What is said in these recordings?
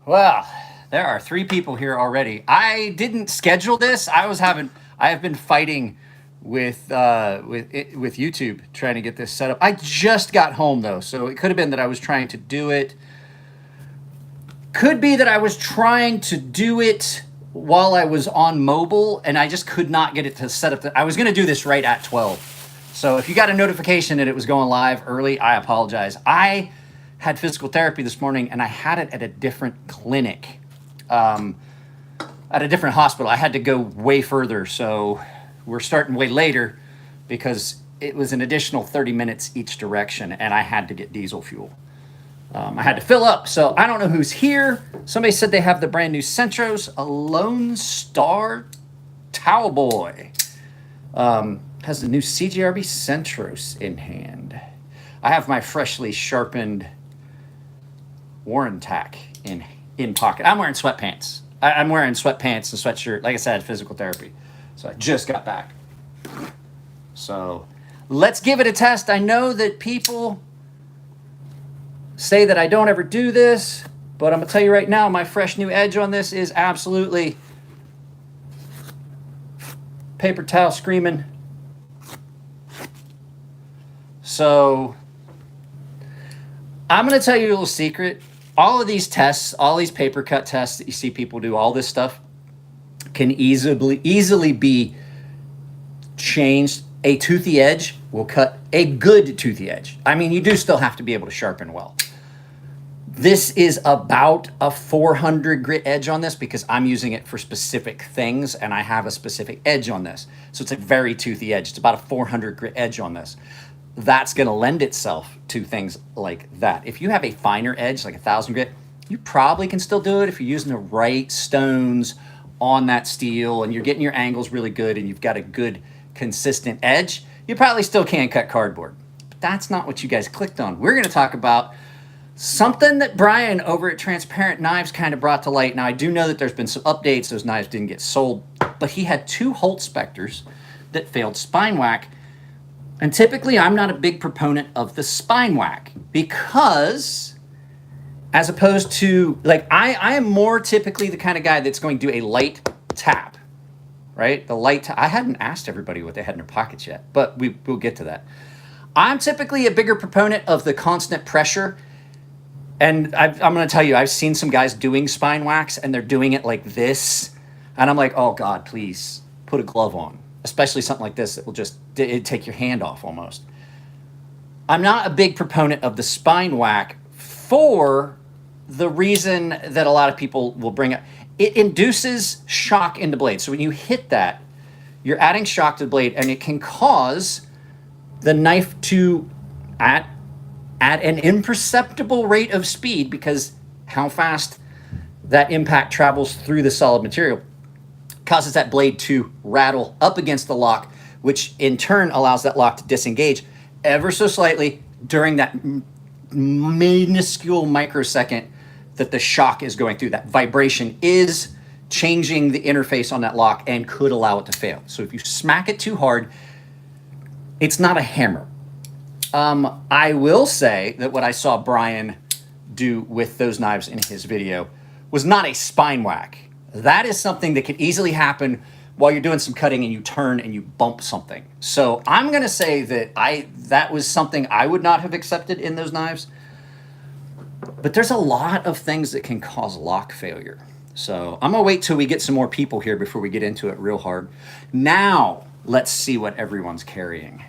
Well, there are 3 people here already. I didn't schedule this. I have been fighting with YouTube trying to get this set up. I just got home though, so it could have been that I was trying to do it. Could be that I was trying to do it while I was on mobile and I just could not get it to set up. I was going to do this right at 12. So if you got a notification that it was going live early, I apologize. I had physical therapy this morning and I had it at a different clinic, at a different hospital. I had to go way further. So we're starting way later because it was an additional 30 minutes each direction and I had to get diesel fuel. I had to fill up. So I don't know who's here. Somebody said they have the brand new Centros, a Lone Star Towel Boy. Has the new CGRB Centros in hand. I have my freshly sharpened Warren tack in pocket. I'm wearing sweatpants. I'm wearing sweatpants and sweatshirt. Like I said, physical therapy. So I just got back. So let's give it a test. I know that people say that I don't ever do this, but I'm gonna tell you right now, my fresh new edge on this is absolutely paper towel screaming. So I'm gonna tell you a little secret. All of these tests, all these paper cut tests that you see people do, all this stuff can easily be changed. A toothy edge will cut a good toothy edge. I mean, you do still have to be able to sharpen well. This is about a 400 grit edge on this because I'm using it for specific things and I have a specific edge on this. So it's a very toothy edge. It's about a 400 grit edge on this. That's going to lend itself to things like that. If you have a finer edge, like 1,000 grit, you probably can still do it if you're using the right stones on that steel and you're getting your angles really good and you've got a good consistent edge. You probably still can't cut cardboard. But that's not what you guys clicked on. We're going to talk about something that Brian over at Transparent Knives kind of brought to light. Now, I do know that there's been some updates. Those knives didn't get sold, but he had 2 Holt Specters that failed spine whack. And typically, I'm not a big proponent of the spine whack because, as opposed to, like, I am more typically the kind of guy that's going to do a light tap, right? The light tap. I hadn't asked everybody what they had in their pockets yet, but we'll get to that. I'm typically a bigger proponent of the constant pressure. And I'm going to tell you, I've seen some guys doing spine wax and they're doing it like this. And I'm like, oh God, please put a glove on, especially something like this that will just take your hand off almost. I'm not a big proponent of the spine whack for the reason that a lot of people will bring up. It induces shock in the blade. So when you hit that, you're adding shock to the blade and it can cause the knife to, at an imperceptible rate of speed, because how fast that impact travels through the solid material, causes that blade to rattle up against the lock, which in turn allows that lock to disengage ever so slightly during that minuscule microsecond that the shock is going through. That vibration is changing the interface on that lock and could allow it to fail. So if you smack it too hard, it's not a hammer. I will say that what I saw Brian do with those knives in his video was not a spine whack. That is something that could easily happen while you're doing some cutting and you turn and you bump something. So I'm going to say that that was something I would not have accepted in those knives. But there's a lot of things that can cause lock failure. So I'm going to wait till we get some more people here before we get into it real hard. Now, let's see what everyone's carrying.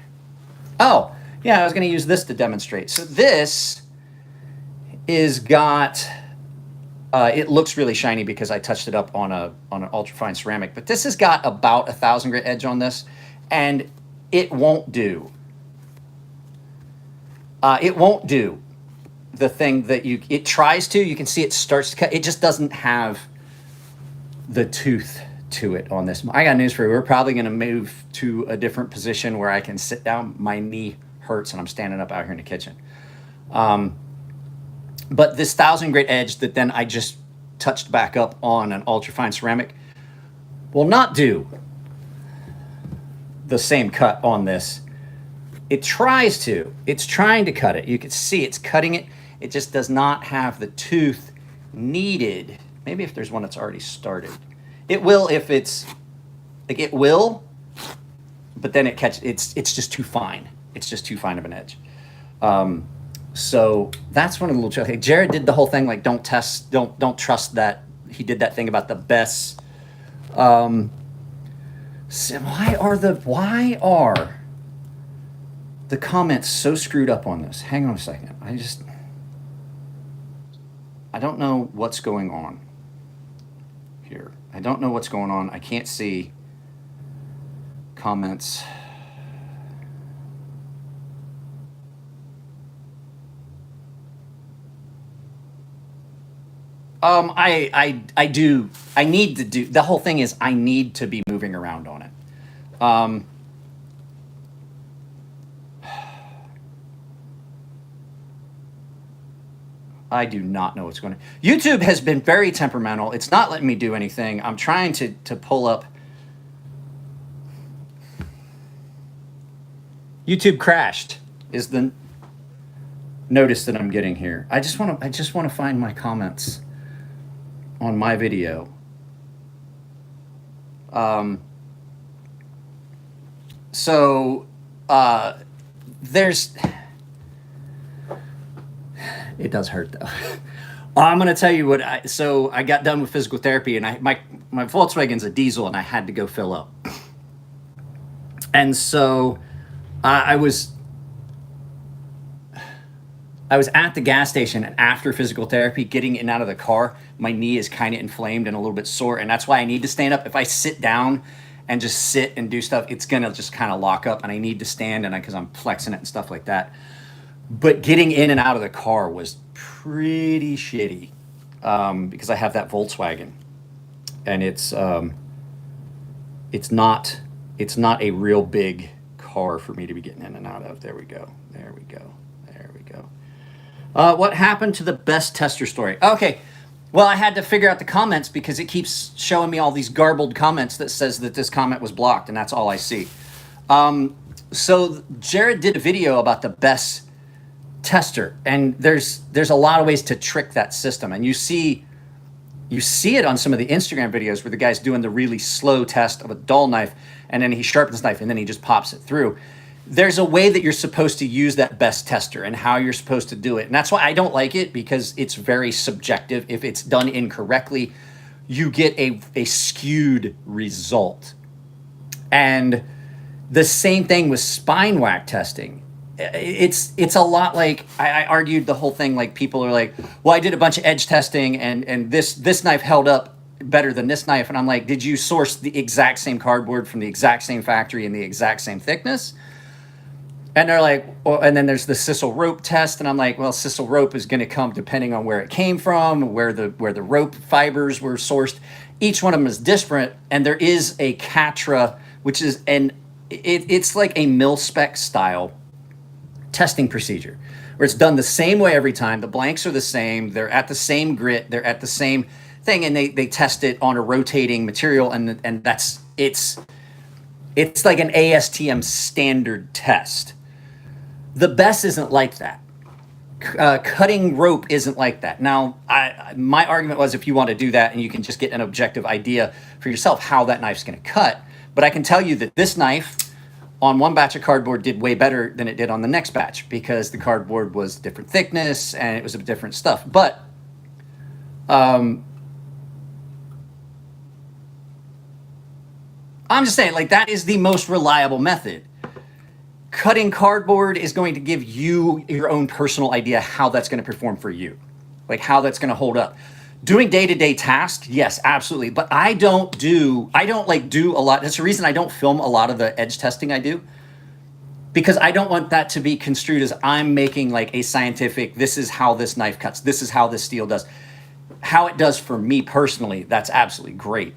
Oh, yeah, I was going to use this to demonstrate. So this is got, it looks really shiny because I touched it up on an ultrafine ceramic, but this has got about 1,000 grit edge on this, and it won't do. It won't do the thing that it tries to. You can see it starts to cut. It just doesn't have the tooth to it on this. I got news for you. We're probably going to move to a different position where I can sit down. My knee hurts and I'm standing up out here in the kitchen. But this 1,000 grit edge that then I just touched back up on an ultrafine ceramic will not do the same cut on this. It tries to. It's trying to cut it. You can see it's cutting it. It just does not have the tooth needed. Maybe if there's one that's already started. It will if it's, like it will, but then it's just too fine. It's just too fine of an edge. So that's one of the little tricks. Hey, Jared did the whole thing like don't trust that. He did that thing about the best. So why are the comments so screwed up on this? Hang on a second. I don't know what's going on here. I don't know what's going on. I can't see comments. I need to do, the whole thing is I need to be moving around on it. I do not know what's going on. YouTube has been very temperamental. It's not letting me do anything. I'm trying to pull up. YouTube crashed is the notice that I'm getting here. I just want to find my comments on my video. There's, it does hurt though. I'm going to tell you what I got done with physical therapy and my Volkswagen's a diesel and I had to go fill up. And so I was at the gas station, and after physical therapy, getting in and out of the car, my knee is kind of inflamed and a little bit sore, and that's why I need to stand up. If I sit down and just sit and do stuff, it's gonna just kind of lock up, and I need to stand, and because I'm flexing it and stuff like that. But getting in and out of the car was pretty shitty because I have that Volkswagen, and it's not a real big car for me to be getting in and out of. There we go. There we go. There we go. What happened to the best tester story? Okay, well, I had to figure out the comments because it keeps showing me all these garbled comments that says that this comment was blocked, and that's all I see. So Jared did a video about the best tester, and there's a lot of ways to trick that system, and you see it on some of the Instagram videos where the guy's doing the really slow test of a dull knife, and then he sharpens the knife, and then he just pops it through. There's a way that you're supposed to use that best tester and how you're supposed to do it. And that's why I don't like it, because it's very subjective. If it's done incorrectly, you get a skewed result. And the same thing with spine whack testing. It's a lot like, I argued the whole thing, like people are like, well, I did a bunch of edge testing and this knife held up better than this knife. And I'm like, did you source the exact same cardboard from the exact same factory and the exact same thickness? And they're like, well, and then there's the sisal rope test, and I'm like, well, sisal rope is going to come depending on where it came from, where the rope fibers were sourced. Each one of them is different, and there is a CATRA, which is it's like a mil-spec style testing procedure, where it's done the same way every time. The blanks are the same. They're at the same grit. They're at the same thing, and they test it on a rotating material, and it's like an ASTM standard test. The best isn't like that. Cutting rope isn't like that. Now, my argument was if you want to do that and you can just get an objective idea for yourself how that knife's going to cut. But I can tell you that this knife on one batch of cardboard did way better than it did on the next batch because the cardboard was different thickness and it was of different stuff. But I'm just saying, like, that is the most reliable method. Cutting cardboard is going to give you your own personal idea how that's going to perform for you, like how that's going to hold up. Doing day-to-day tasks, yes, absolutely. But I don't do a lot. That's the reason I don't film a lot of the edge testing I do, because I don't want that to be construed as I'm making like a scientific, this is how this knife cuts, this is how this steel does. How it does for me personally, that's absolutely great.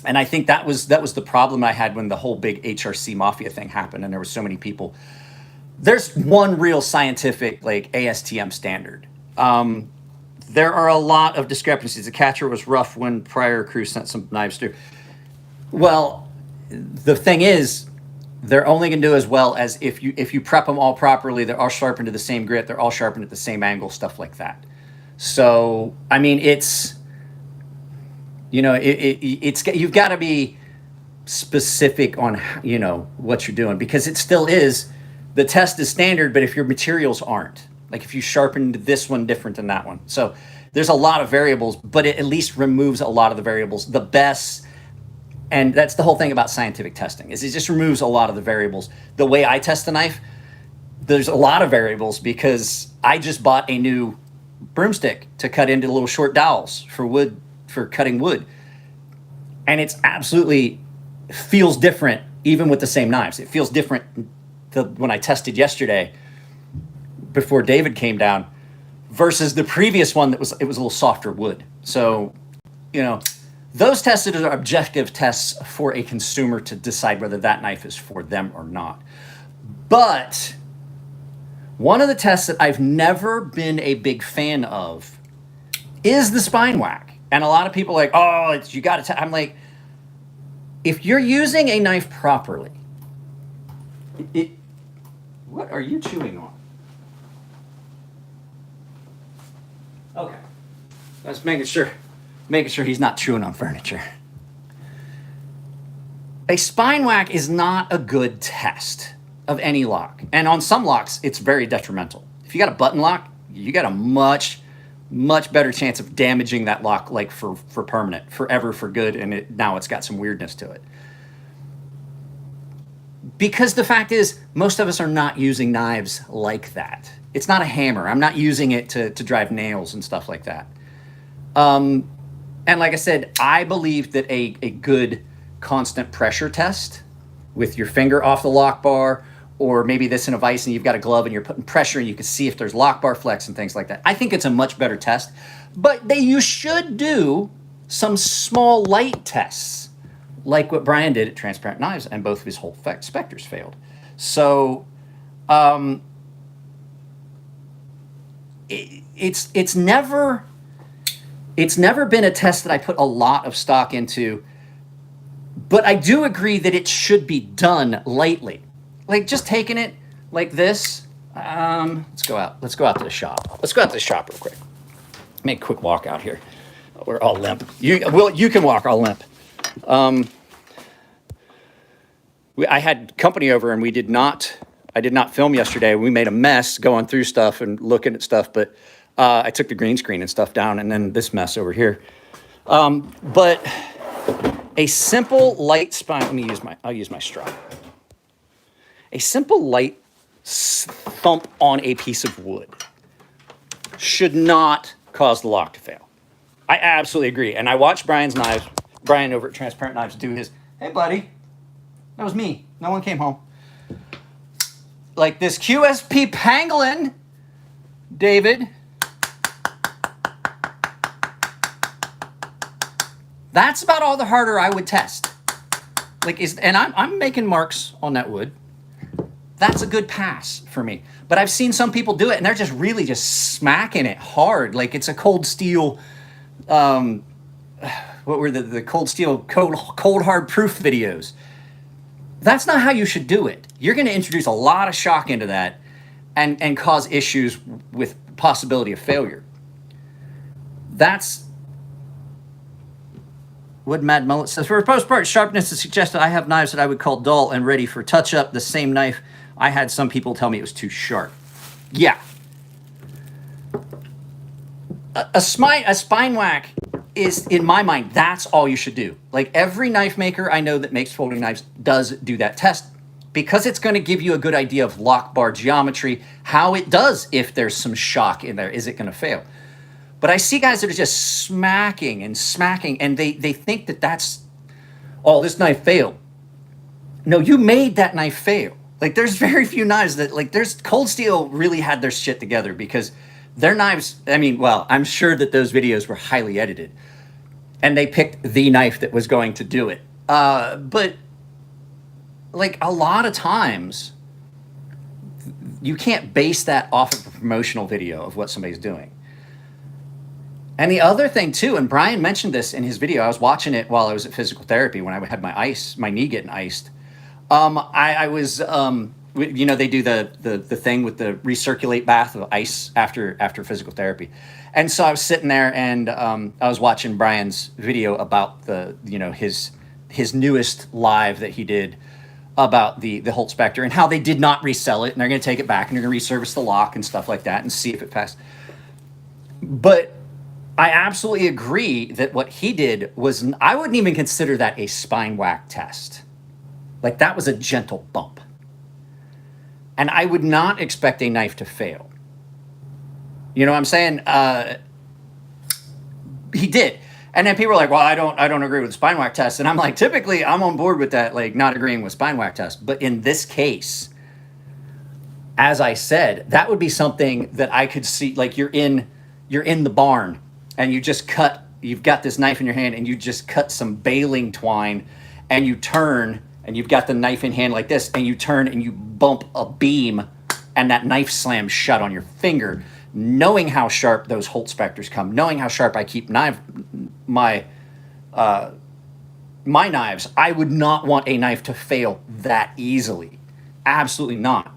And I think that was the problem I had when the whole big HRC mafia thing happened and there were so many people. There's one real scientific like ASTM standard. There are a lot of discrepancies. The catcher was rough when prior crew sent some knives through. Well, the thing is, they're only going to do as well as if you prep them all properly. They're all sharpened to the same grit. They're all sharpened at the same angle, stuff like that. So, I mean, it's, it's you've got to be specific on, what you're doing, because it still is, the test is standard, but if your materials aren't, like if you sharpened this one different than that one. So there's a lot of variables, but it at least removes a lot of the variables. The best, and that's the whole thing about scientific testing, is it just removes a lot of the variables. The way I test the knife, there's a lot of variables, because I just bought a new broomstick to cut into little short dowels for cutting wood. And it's absolutely feels different even with the same knives. It feels different when I tested yesterday before David came down versus the previous one it was a little softer wood. So, those tested are objective tests for a consumer to decide whether that knife is for them or not. But one of the tests that I've never been a big fan of is the spine whack. And a lot of people are like, oh, you got to. I'm like, if you're using a knife properly, what are you chewing on? Okay, that's making sure he's not chewing on furniture. A spine whack is not a good test of any lock. And on some locks, it's very detrimental. If you got a button lock, you got a much better chance of damaging that lock, like for permanent, forever, for good, and now it's got some weirdness to it. Because the fact is, most of us are not using knives like that. It's not a hammer. I'm not using it to drive nails and stuff like that. And like I said, I believe that a good constant pressure test with your finger off the lock bar, or maybe this in a vise and you've got a glove and you're putting pressure and you can see if there's lock bar flex and things like that. I think it's a much better test, but you should do some small light tests like what Brian did at Transparent Knives, and both of his whole specters failed. So it's never been a test that I put a lot of stock into, but I do agree that it should be done lightly. Like just taking it like this. Let's go out to the shop. Let's go out to the shop real quick. Make a quick walk out here. We're all limp. You can walk. I'll limp. I had company over and I did not film yesterday. We made a mess going through stuff and looking at stuff, but I took the green screen and stuff down, and then this mess over here. But a simple light spine, I'll use my straw. A simple light thump on a piece of wood should not cause the lock to fail. I absolutely agree. And I watched Brian over at Transparent Knives do his, hey buddy, that was me. No one came home. Like this QSP pangolin, David. That's about all the harder I would test. And I'm making marks on that wood. That's a good pass for me. But I've seen some people do it and they're just really just smacking it hard. Like it's a cold steel, what were the cold steel, cold hard proof videos. That's not how you should do it. You're going to introduce a lot of shock into that and cause issues with possibility of failure. That's what Mad Mullet says. For most part, sharpness is suggested. I have knives that I would call dull and ready for touch-up. The same knife, I had some people tell me it was too sharp. Yeah. A spine whack is, in my mind, that's all you should do. Like every knife maker I know that makes folding knives does do that test, because it's going to give you a good idea of lock bar geometry, how it does if there's some shock in there. Is it going to fail? But I see guys that are just smacking, and they think that that's, oh, this knife failed. No, you made that knife fail. Like there's very few knives that, like there's Cold Steel really had their shit together, because their knives, I'm sure that those videos were highly edited and they picked the knife that was going to do it. But like a lot of times you can't base that off of a promotional video of what somebody's doing. And the other thing too, and Brian mentioned this in his video, I was watching it while I was at physical therapy when I had my knee getting iced. I was you know, they do the thing with the recirculate bath of ice after physical therapy. And so I was sitting there and I was watching Brian's video about his newest live that he did about the Holt Spectre and how they did not resell it, and they're going to take it back and they're going to resurface the lock and stuff like that and see if it passed. But I absolutely agree that what he did was, I wouldn't even consider that a spine whack test. Like, that was a gentle bump. And I would not expect a knife to fail. You know what I'm saying? He did. And then people are like, well, I don't agree with the spine whack test. And I'm like, typically I'm on board with that, like not agreeing with spine whack test. But in this case, as I said, that would be something that I could see, like you're in the barn and you've got this knife in your hand and you just cut some baling twine and you turn and you've got the knife in hand like this and you turn and you bump a beam and that knife slams shut on your finger. Knowing how sharp those Holt Spectres come, knowing how sharp I keep my knives, I would not want a knife to fail that easily. Absolutely not.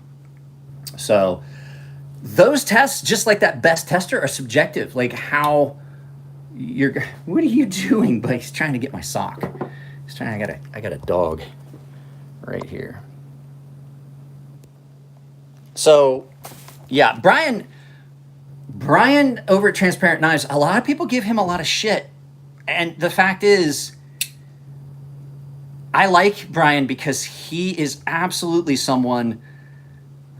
So those tests, just like that best tester, are subjective. Like what are you doing? But he's trying to get my sock. I got a dog right here. So yeah, Brian over at Transparent Knives, a lot of people give him a lot of shit. And the fact is, I like Brian because he is absolutely someone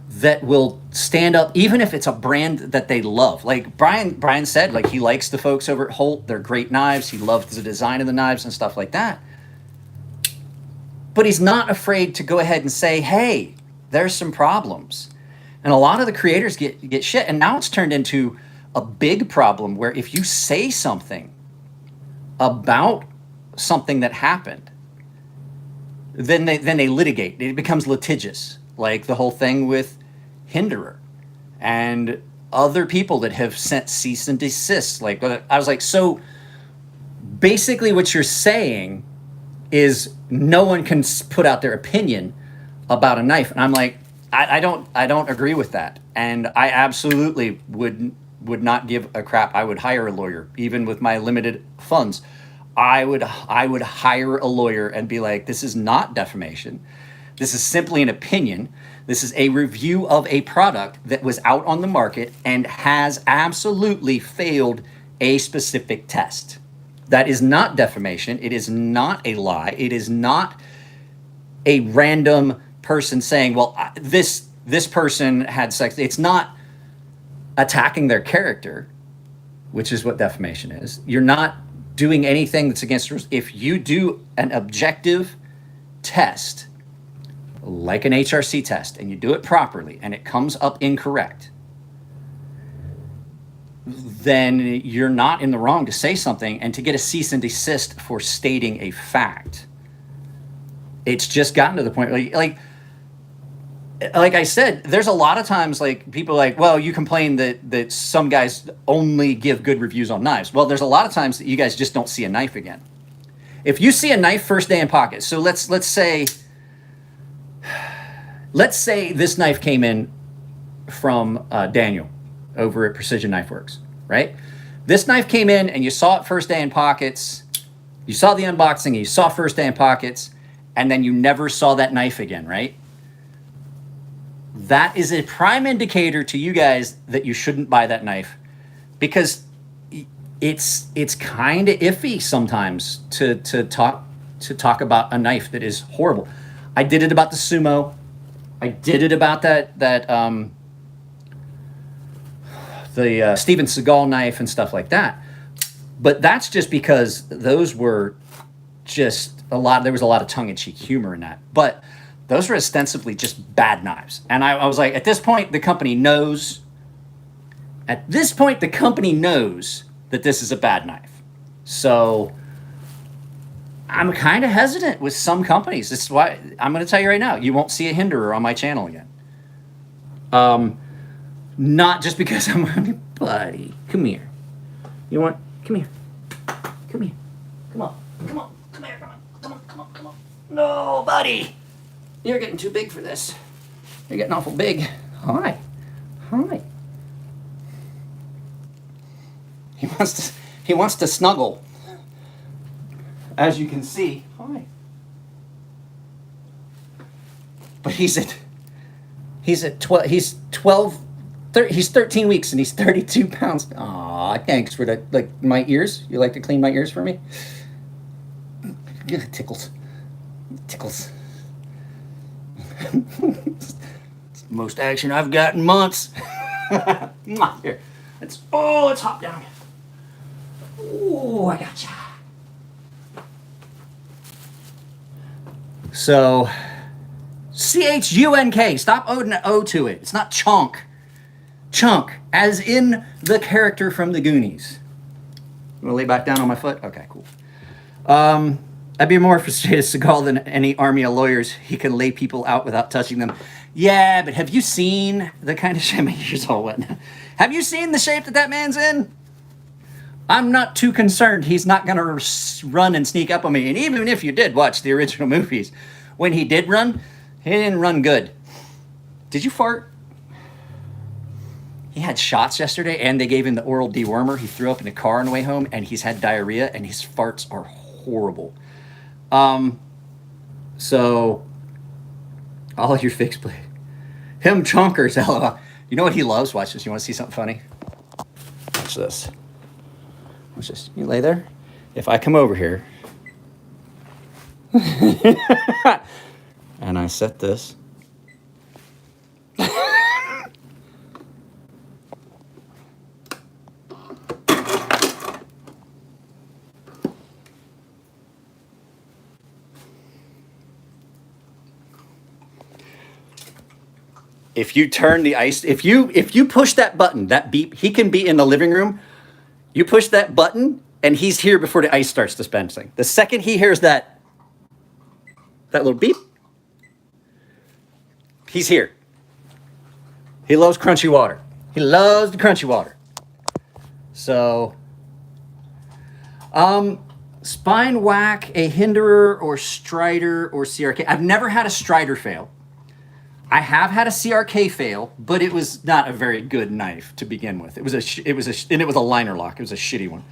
that will stand up, even if it's a brand that they love. Like Brian said, like he likes the folks over at Holt. They're great knives. He loves the design of the knives and stuff like that. But he's not afraid to go ahead and say, hey, there's some problems. And a lot of the creators get shit. And now it's turned into a big problem where if you say something about something that happened, then they litigate. It becomes litigious, like the whole thing with Hinderer and other people that have sent cease and desist. Like, I was like, so basically what you're saying is no one can put out their opinion about a knife. And I'm like, I don't agree with that. And I absolutely would not give a crap. I would hire a lawyer, even with my limited funds. I would hire a lawyer and be like, this is not defamation. This is simply an opinion. This is a review of a product that was out on the market and has absolutely failed a specific test. That is not defamation. It is not a lie. It is not a random person saying, well, this person had sex. It's not attacking their character, which is what defamation is. You're not doing anything that's against the rules. If you do an objective test, like an HRC test, and you do it properly and it comes up incorrect, then you're not in the wrong to say something and to get a cease and desist for stating a fact. It's just gotten to the point like I said, there's a lot of times like people are like, well, you complain that some guys only give good reviews on knives. Well, there's a lot of times that you guys just don't see a knife again. If you see a knife first day in pocket, so let's say this knife came in from Daniel over at Precision Knife Works, right? This knife came in and you saw it first day in pockets. You saw the unboxing and you saw first day in pockets, and then you never saw that knife again, right? That is a prime indicator to you guys that you shouldn't buy that knife, because it's kind of iffy sometimes to talk about a knife that is horrible. I did it about the Sumo. I did it about the Steven Seagal knife and stuff like that. But that's just because those were just there was a lot of tongue-in-cheek humor in that. But those were ostensibly just bad knives. And I was like, at this point, the company knows that this is a bad knife. So I'm kind of hesitant with some companies. This is why I'm going to tell you right now, you won't see a Hinderer on my channel again. Not just because I'm buddy, come here. You want? Come here. Come here. Come on. Come on. Come here. Come on. Come on. Come on. Come on. No, buddy. You're getting too big for this. You're getting awful big. Hi. Hi. He wants to snuggle. As you can see. Hi. But he's 12, he's 13 weeks and he's 32 pounds. Aw, thanks for that. Like my ears. You like to clean my ears for me? Tickles. Tickles. It's the most action I've got in months. Here. It's hot down. Oh, I gotcha. So, CHUNK. Stop owing an O to it. It's not chunk. Chunk, as in the character from the Goonies. You want to lay back down on my foot? Okay, cool. I'd be more frustrated with Seagal than any army of lawyers. He can lay people out without touching them. Yeah, but have you seen the kind of shape? My ears all wet now. Have you seen the shape that man's in? I'm not too concerned. He's not going to run and sneak up on me. And even if you did watch the original movies, when he did run, he didn't run good. Did you fart? He had shots yesterday, and they gave him the oral dewormer. He threw up in the car on the way home, and he's had diarrhea, and his farts are horrible. So, all your fixed play. Him chonkers, LOL. You know what he loves? Watch this. You want to see something funny? Watch this. Watch this. You lay there. If I come over here, and I set this, if you turn the ice, if you push that button, that beep, he can be in the living room. You push that button, and he's here before the ice starts dispensing. The second he hears that little beep, he's here. He loves crunchy water. He loves the crunchy water. So, spine whack, a hinderer or strider or CRK. I've never had a strider fail. I have had a CRK fail, but it was not a very good knife to begin with. It was a liner lock. It was a shitty one.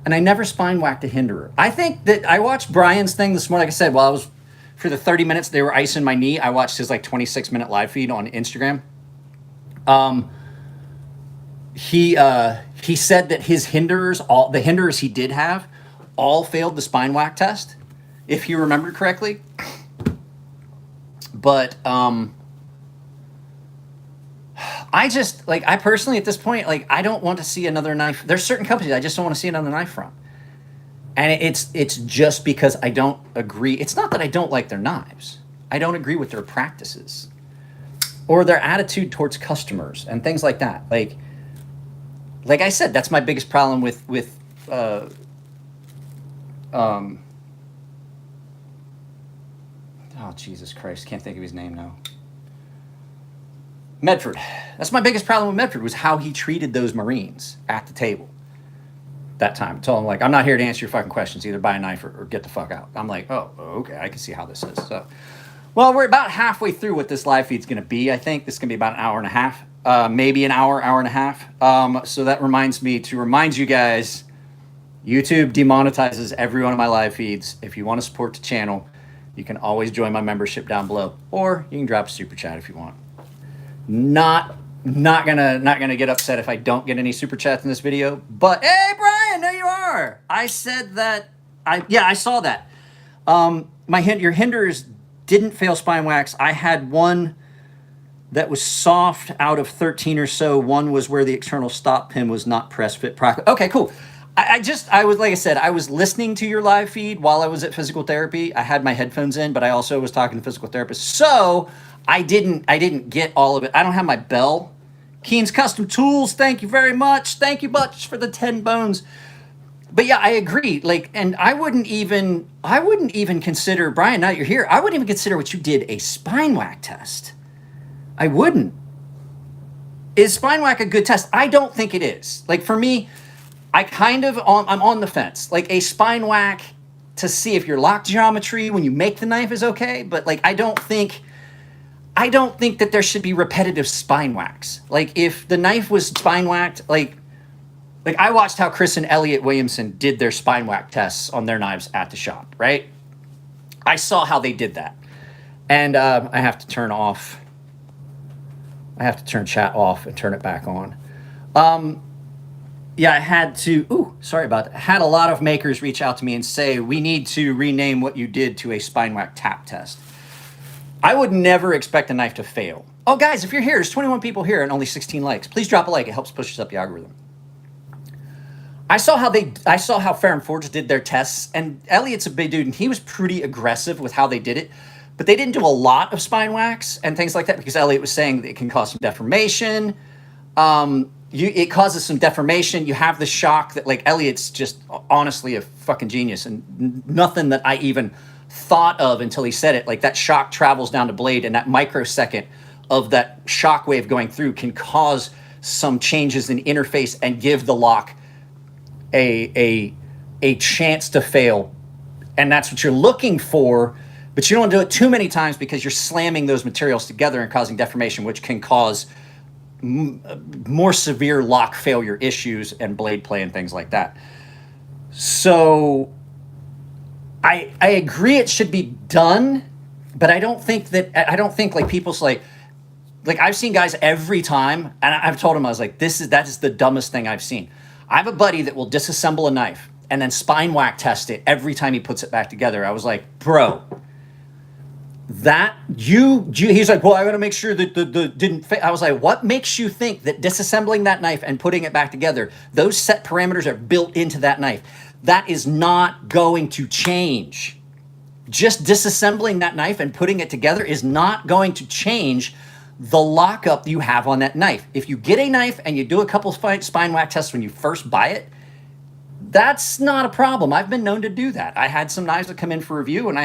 And I never spine whacked a hinderer. I think that I watched Brian's thing this morning. Like I said, while I was for the 30 minutes they were icing my knee, I watched his like 26-minute live feed on Instagram. He said that his hinderers, all the hinderers he did have, all failed the spine whack test, if you remember correctly. But I personally at this point, like, I don't want to see another knife. There's certain companies I just don't want to see another knife from. And it's just because I don't agree. It's not that I don't like their knives. I don't agree with their practices or their attitude towards customers and things like that. Like I said, that's my biggest problem with oh, Jesus Christ, can't think of his name now. Medford. That's my biggest problem with Medford, was how he treated those Marines at the table that time. I told him, like, I'm not here to answer your fucking questions. Either buy a knife or get the fuck out. I'm like, oh, okay, I can see how this is. So, well, we're about halfway through what this live feed's going to be. I think this is going to be about an hour and a half, maybe an hour and a half. So that reminds me to remind you guys, YouTube demonetizes every one of my live feeds. If you want to support the channel, you can always join my membership down below, or you can drop a super chat if you want. Not gonna get upset if I don't get any super chats in this video. But hey, Brian, there you are. I said that. I saw that. Your hinders didn't fail spine wax. I had one that was soft out of 13 or so. One was where the external stop pin was not press fit properly. Okay, cool. I was, like I said, I was listening to your live feed while I was at physical therapy. I had my headphones in, but I also was talking to physical therapists. So I didn't get all of it. I don't have my bell. Keen's Custom Tools, thank you very much. Thank you much for the 10 bones. But yeah, I agree. Like, and I wouldn't even consider, Brian, now you're here, I wouldn't even consider what you did a spine whack test. I wouldn't. Is spine whack a good test? I don't think it is. Like, for me, I'm on the fence. Like, a spine whack to see if your lock geometry when you make the knife is okay, but like I don't think that there should be repetitive spine whacks. Like if the knife was spine whacked, like I watched how Chris and Elliot Williamson did their spine whack tests on their knives at the shop, right? I saw how they did that. And I have to turn chat off and turn it back on. Yeah, I had to, sorry about that. I had a lot of makers reach out to me and say, we need to rename what you did to a spine whack tap test. I would never expect a knife to fail. Oh, guys, if you're here, there's 21 people here and only 16 likes. Please drop a like. It helps push us up the algorithm. I saw how Fair and Forge did their tests, and Elliot's a big dude, and he was pretty aggressive with how they did it. But they didn't do a lot of spine whacks and things like that because Elliot was saying that it can cause some deformation. It causes some deformation. You have the shock that, like, Elliot's just honestly a fucking genius and nothing that I even thought of until he said it. Like, that shock travels down the blade, and that microsecond of that shock wave going through can cause some changes in interface and give the lock a chance to fail. And that's what you're looking for, but you don't want to do it too many times because you're slamming those materials together and causing deformation, which can cause more severe lock failure issues and blade play and things like that. So I agree it should be done, but I don't think like people's like I've seen guys every time, and I've told them, I was like, that is the dumbest thing I've seen. I have a buddy that will disassemble a knife and then spine whack test it every time he puts it back together. I was like, bro, he's like, well, I got to make sure that the didn't fit. I was like, what makes you think that disassembling that knife and putting it back together, those set parameters are built into that knife? That is not going to change. Just disassembling that knife and putting it together is not going to change the lockup you have on that knife. If you get a knife and you do a couple spine whack tests when you first buy it, that's not a problem. I've been known to do that. I had some knives that come in for review, and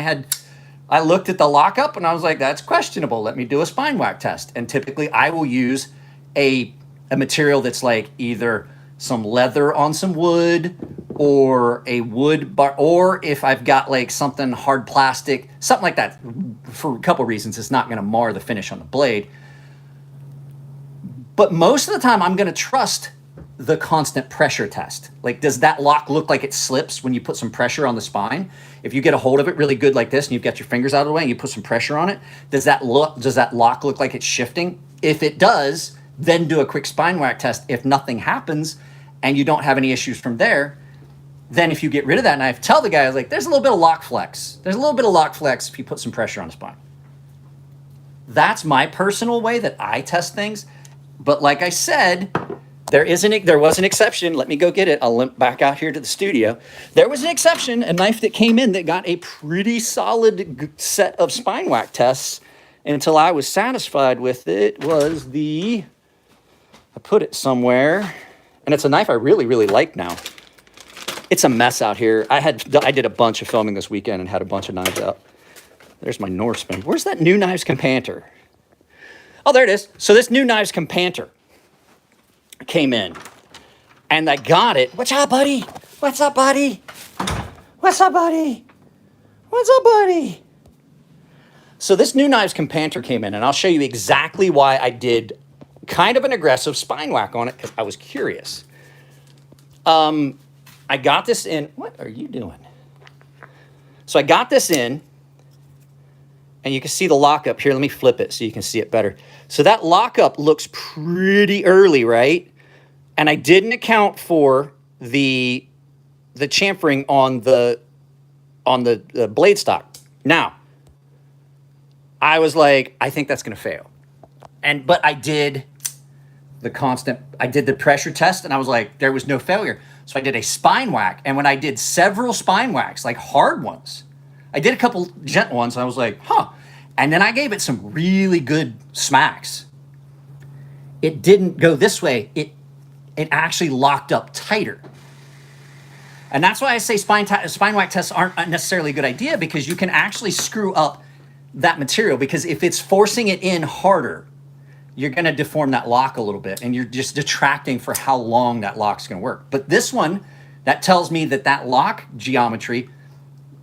I looked at the lockup and I was like, that's questionable. Let me do a spine whack test. And typically I will use a material that's like either some leather on some wood or a wood bar, or if I've got like something hard plastic, something like that. For a couple reasons, it's not going to mar the finish on the blade. But most of the time I'm going to trust the constant pressure test. Like, does that lock look like it slips when you put some pressure on the spine? If you get a hold of it really good like this and you've got your fingers out of the way and you put some pressure on it, does that lock look like it's shifting? If it does, then do a quick spine whack test. If nothing happens and you don't have any issues from there, then if you get rid of that knife, tell the guy, like, there's a little bit of lock flex. There's a little bit of lock flex if you put some pressure on the spine. That's my personal way that I test things. But like I said, there was an exception. Let me go get it. I'll limp back out here to the studio. There was an exception, a knife that came in that got a pretty solid set of spine whack tests until I was satisfied with it. I put it somewhere, and it's a knife I really, really like now. It's a mess out here. I did a bunch of filming this weekend and had a bunch of knives out. There's my Norseman. Where's that new Knives Companter? Oh, there it is. So this new Knives Companter came in, and I got it. What's up, buddy? What's up, buddy? What's up, buddy? What's up, buddy? So this new Knives Companter came in, and I'll show you exactly why I did kind of an aggressive spine whack on it, because I was curious. I got this in. What are you doing? So I got this in, and you can see the lockup here. Let me flip it so you can see it better. So that lockup looks pretty early, right? And I didn't account for the chamfering on the blade stock. Now, I was like, I think that's going to fail. But I did the pressure test, and I was like, there was no failure. So I did a spine whack, and when I did several spine whacks, like hard ones, I did a couple gentle ones, and I was like, huh. And then I gave it some really good smacks. It didn't go this way. It actually locked up tighter. And that's why I say spine whack tests aren't necessarily a good idea, because you can actually screw up that material, because if it's forcing it in harder, you're going to deform that lock a little bit, and you're just detracting for how long that lock's going to work. But this one, that tells me that lock geometry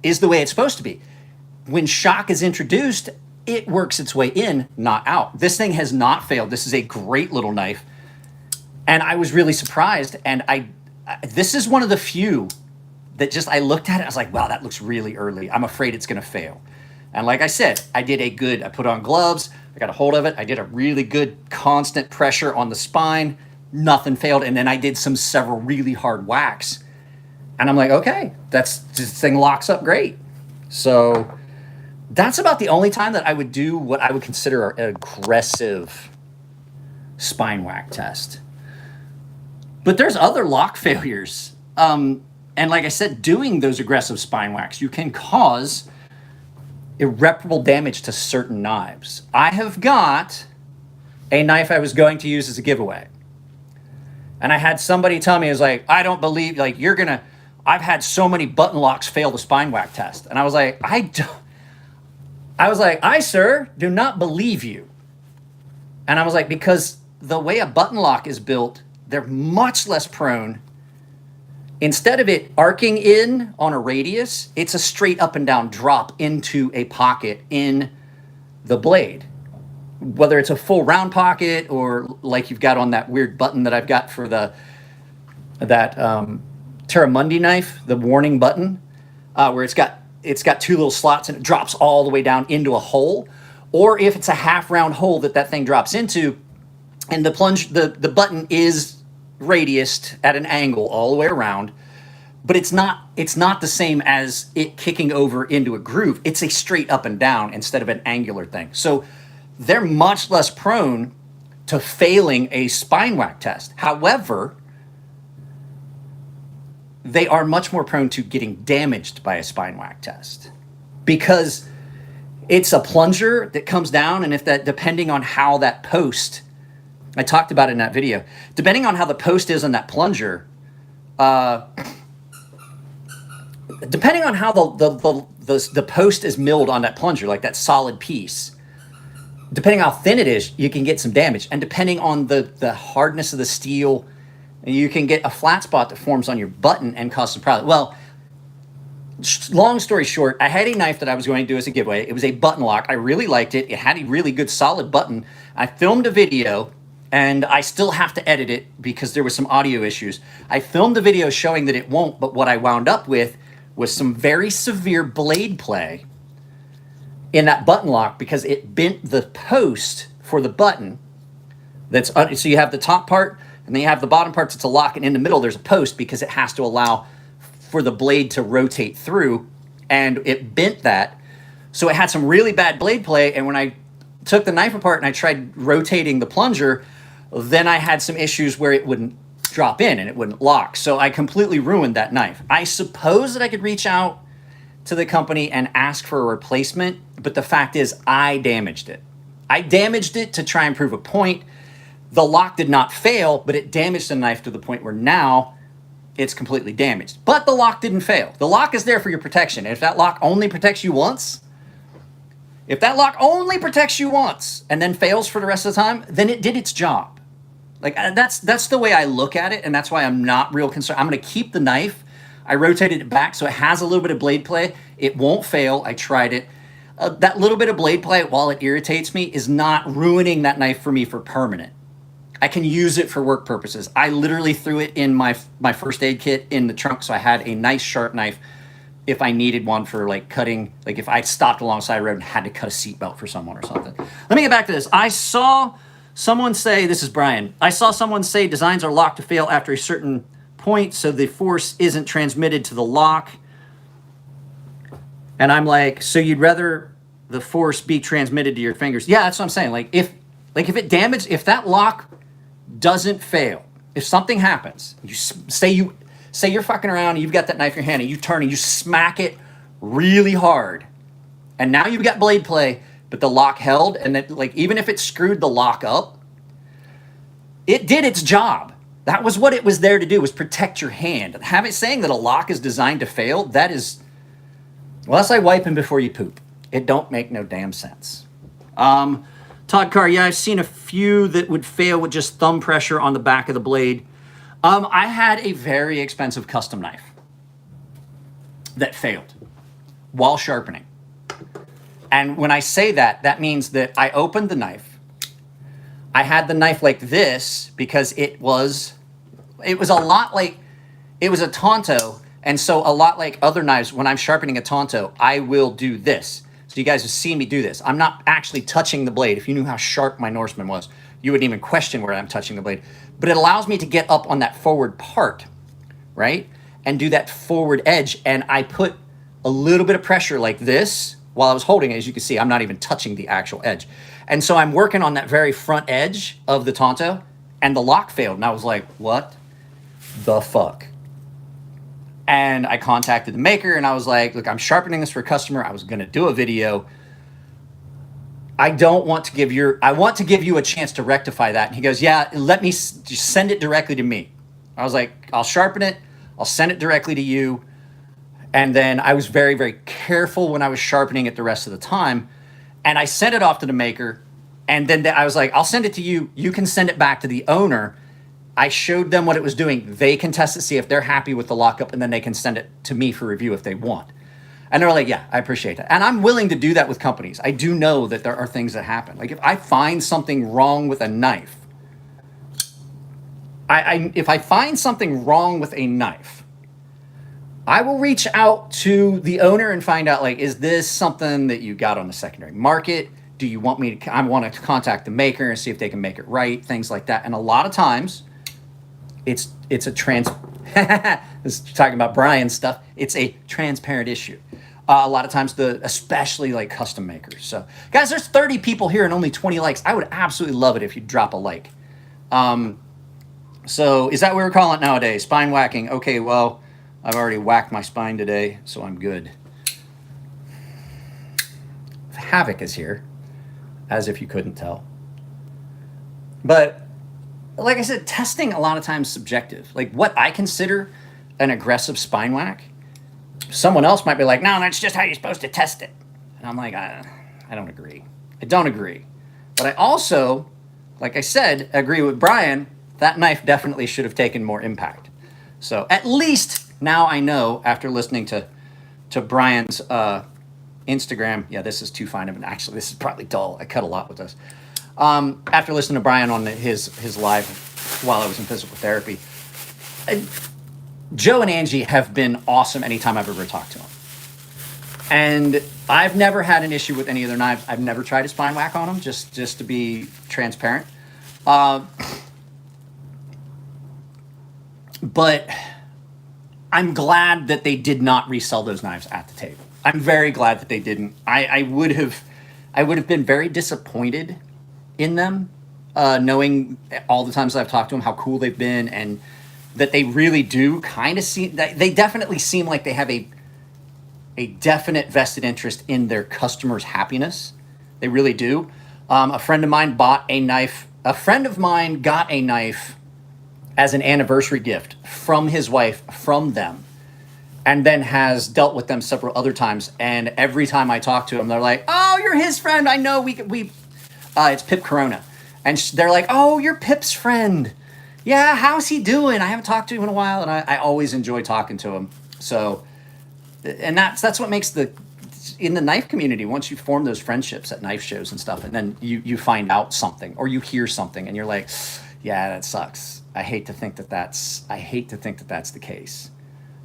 is the way it's supposed to be. When shock is introduced, it works its way in, not out. This thing has not failed. This is a great little knife. And I was really surprised. And this is one of the few that just, I looked at it, I was like, wow, that looks really early. I'm afraid it's gonna fail. And like I said, I put on gloves, I got a hold of it, I did a really good constant pressure on the spine, nothing failed. And then I did several really hard whacks. And I'm like, okay, this thing locks up great. So that's about the only time that I would do what I would consider an aggressive spine whack test. But there's other lock failures. And like I said, doing those aggressive spine whacks, you can cause irreparable damage to certain knives. I have got a knife I was going to use as a giveaway. And I had somebody tell me, it was like, I don't believe, like, I've had so many button locks fail the spine whack test. And I was like, I, sir, do not believe you. And I was like, because the way a button lock is built, they're much less prone. Instead of it arcing in on a radius, it's a straight up and down drop into a pocket in the blade. Whether it's a full round pocket or like you've got on that weird button that I've got for that Terramundi knife, the warning button, where it's got two little slots and it drops all the way down into a hole. Or if it's a half round hole that thing drops into, and the button is radiused at an angle all the way around, but it's not the same as it kicking over into a groove. It's a straight up and down instead of an angular thing. So they're much less prone to failing a spine whack test. However, they are much more prone to getting damaged by a spine whack test because it's a plunger that comes down, and depending on how that post, I talked about it in that video, depending on how the post is on that plunger, depending on how the post is milled on that plunger, like that solid piece, depending how thin it is, you can get some damage. And depending on the hardness of the steel, you can get a flat spot that forms on your button and cause some problem. Well, long story short, I had a knife that I was going to do as a giveaway. It was a button lock. I really liked it. It had a really good solid button. I filmed a video, and I still have to edit it because there was some audio issues. I filmed the video showing that it won't, but what I wound up with was some very severe blade play in that button lock because it bent the post for the button. So you have the top part, and then you have the bottom part that's a lock, and in the middle there's a post because it has to allow for the blade to rotate through, and it bent that. So it had some really bad blade play, and when I took the knife apart and I tried rotating the plunger, then I had some issues where it wouldn't drop in and it wouldn't lock. So I completely ruined that knife. I suppose that I could reach out to the company and ask for a replacement, but the fact is I damaged it. I damaged it to try and prove a point. The lock did not fail, but it damaged the knife to the point where now it's completely damaged. But the lock didn't fail. The lock is there for your protection. And if that lock only protects you once, and then fails for the rest of the time, then it did its job. Like that's the way I look at it, and that's why I'm not real concerned. I'm going to keep the knife. I rotated it back so it has a little bit of blade play. It won't fail. I tried it. That little bit of blade play, while it irritates me, is not ruining that knife for me for permanent. I can use it for work purposes. I literally threw it in my first aid kit in the trunk, so I had a nice sharp knife if I needed one for like cutting, like if I stopped alongside the road and had to cut a seatbelt for someone or something. Let me get back to this. I saw someone say, this is Brian, I saw someone say designs are locked to fail after a certain point, so the force isn't transmitted to the lock. And I'm like, so you'd rather the force be transmitted to your fingers? Yeah, that's what I'm saying. Like if that lock doesn't fail, if something happens, say you're fucking around and you've got that knife in your hand and you turn and you smack it really hard, and now you've got blade play, but the lock held, and that, like, even if it screwed the lock up, it did its job. That was what it was there to do, was protect your hand. Saying that a lock is designed to fail, that is, well, that's like wiping before you poop. It don't make no damn sense. Todd Carr, yeah, I've seen a few that would fail with just thumb pressure on the back of the blade. I had a very expensive custom knife that failed. while sharpening. And when I say that, that means that I opened the knife. I had the knife like this because it was a lot like, it was a Tonto. And so a lot like other knives, when I'm sharpening a Tonto, I will do this. So you guys have seen me do this. I'm not actually touching the blade. If you knew how sharp my Norseman was, you wouldn't even question where I'm touching the blade. But it allows me to get up on that forward part, right? And do that forward edge. And I put a little bit of pressure like this while I was holding it. As you can see, I'm not even touching the actual edge. And so I'm working on that very front edge of the Tonto, and the lock failed. And I was like, what the fuck? And I contacted the maker and I was like, look, I'm sharpening this for a customer. I was going to do a video. I want to give you a chance to rectify that. And he goes, yeah, let me just send it directly to me. I was like, I'll sharpen it. I'll send it directly to you. And then I was very, very careful when I was sharpening it the rest of the time. And I sent it off to the maker. And then I was like, I'll send it to you. You can send it back to the owner. I showed them what it was doing. They can test it, see if they're happy with the lockup, and then they can send it to me for review if they want. And they're like, yeah, I appreciate that. And I'm willing to do that with companies. I do know that there are things that happen. Like if I find something wrong with a knife, if I find something wrong with a knife, I will reach out to the owner and find out, like, is this something that you got on the secondary market? Do you want me to, I want to contact the maker and see if they can make it right, things like that. And a lot of times, it's a this is talking about Brian stuff. It's a transparent issue. A lot of times, especially like custom makers. So, guys, there's 30 people here and only 20 likes. I would absolutely love it if you drop a like. So, is that what we're calling it nowadays? Spine whacking. Okay, well, I've already whacked my spine today, so I'm good. Havoc is here, as if you couldn't tell. But like I said, testing a lot of times subjective. Like what I consider an aggressive spine whack, someone else might be like, no, that's just how you're supposed to test it. And I'm like, I don't agree. I don't agree. But I also, like I said, agree with Brian, that knife definitely should have taken more impact. So at least now I know, after listening to Brian's Instagram, yeah, this is too fine of an, actually, this is probably dull. I cut a lot with this. After listening to Brian on his live while I was in physical therapy, Joe and Angie have been awesome anytime I've ever talked to them. And I've never had an issue with any of their knives. I've never tried a spine whack on them, just to be transparent. But I'm glad that they did not resell those knives at the table. I'm very glad that they didn't. I would have been very disappointed in them, knowing all the times I've talked to them how cool they've been, and that they really do kind of seem, they definitely seem like they have a definite vested interest in their customers' happiness. They really do. A friend of mine bought a knife. A friend of mine got a knife as an anniversary gift from his wife, from them, and then has dealt with them several other times. And every time I talk to them, they're like, oh, you're his friend. I know it's Pip Corona. And they're like, oh, you're Pip's friend. Yeah, how's he doing? I haven't talked to him in a while. And I always enjoy talking to him. So, and that's what makes in the knife community, once you form those friendships at knife shows and stuff, and then you find out something or you hear something and you're like, yeah, that sucks. I hate to think that that's the case.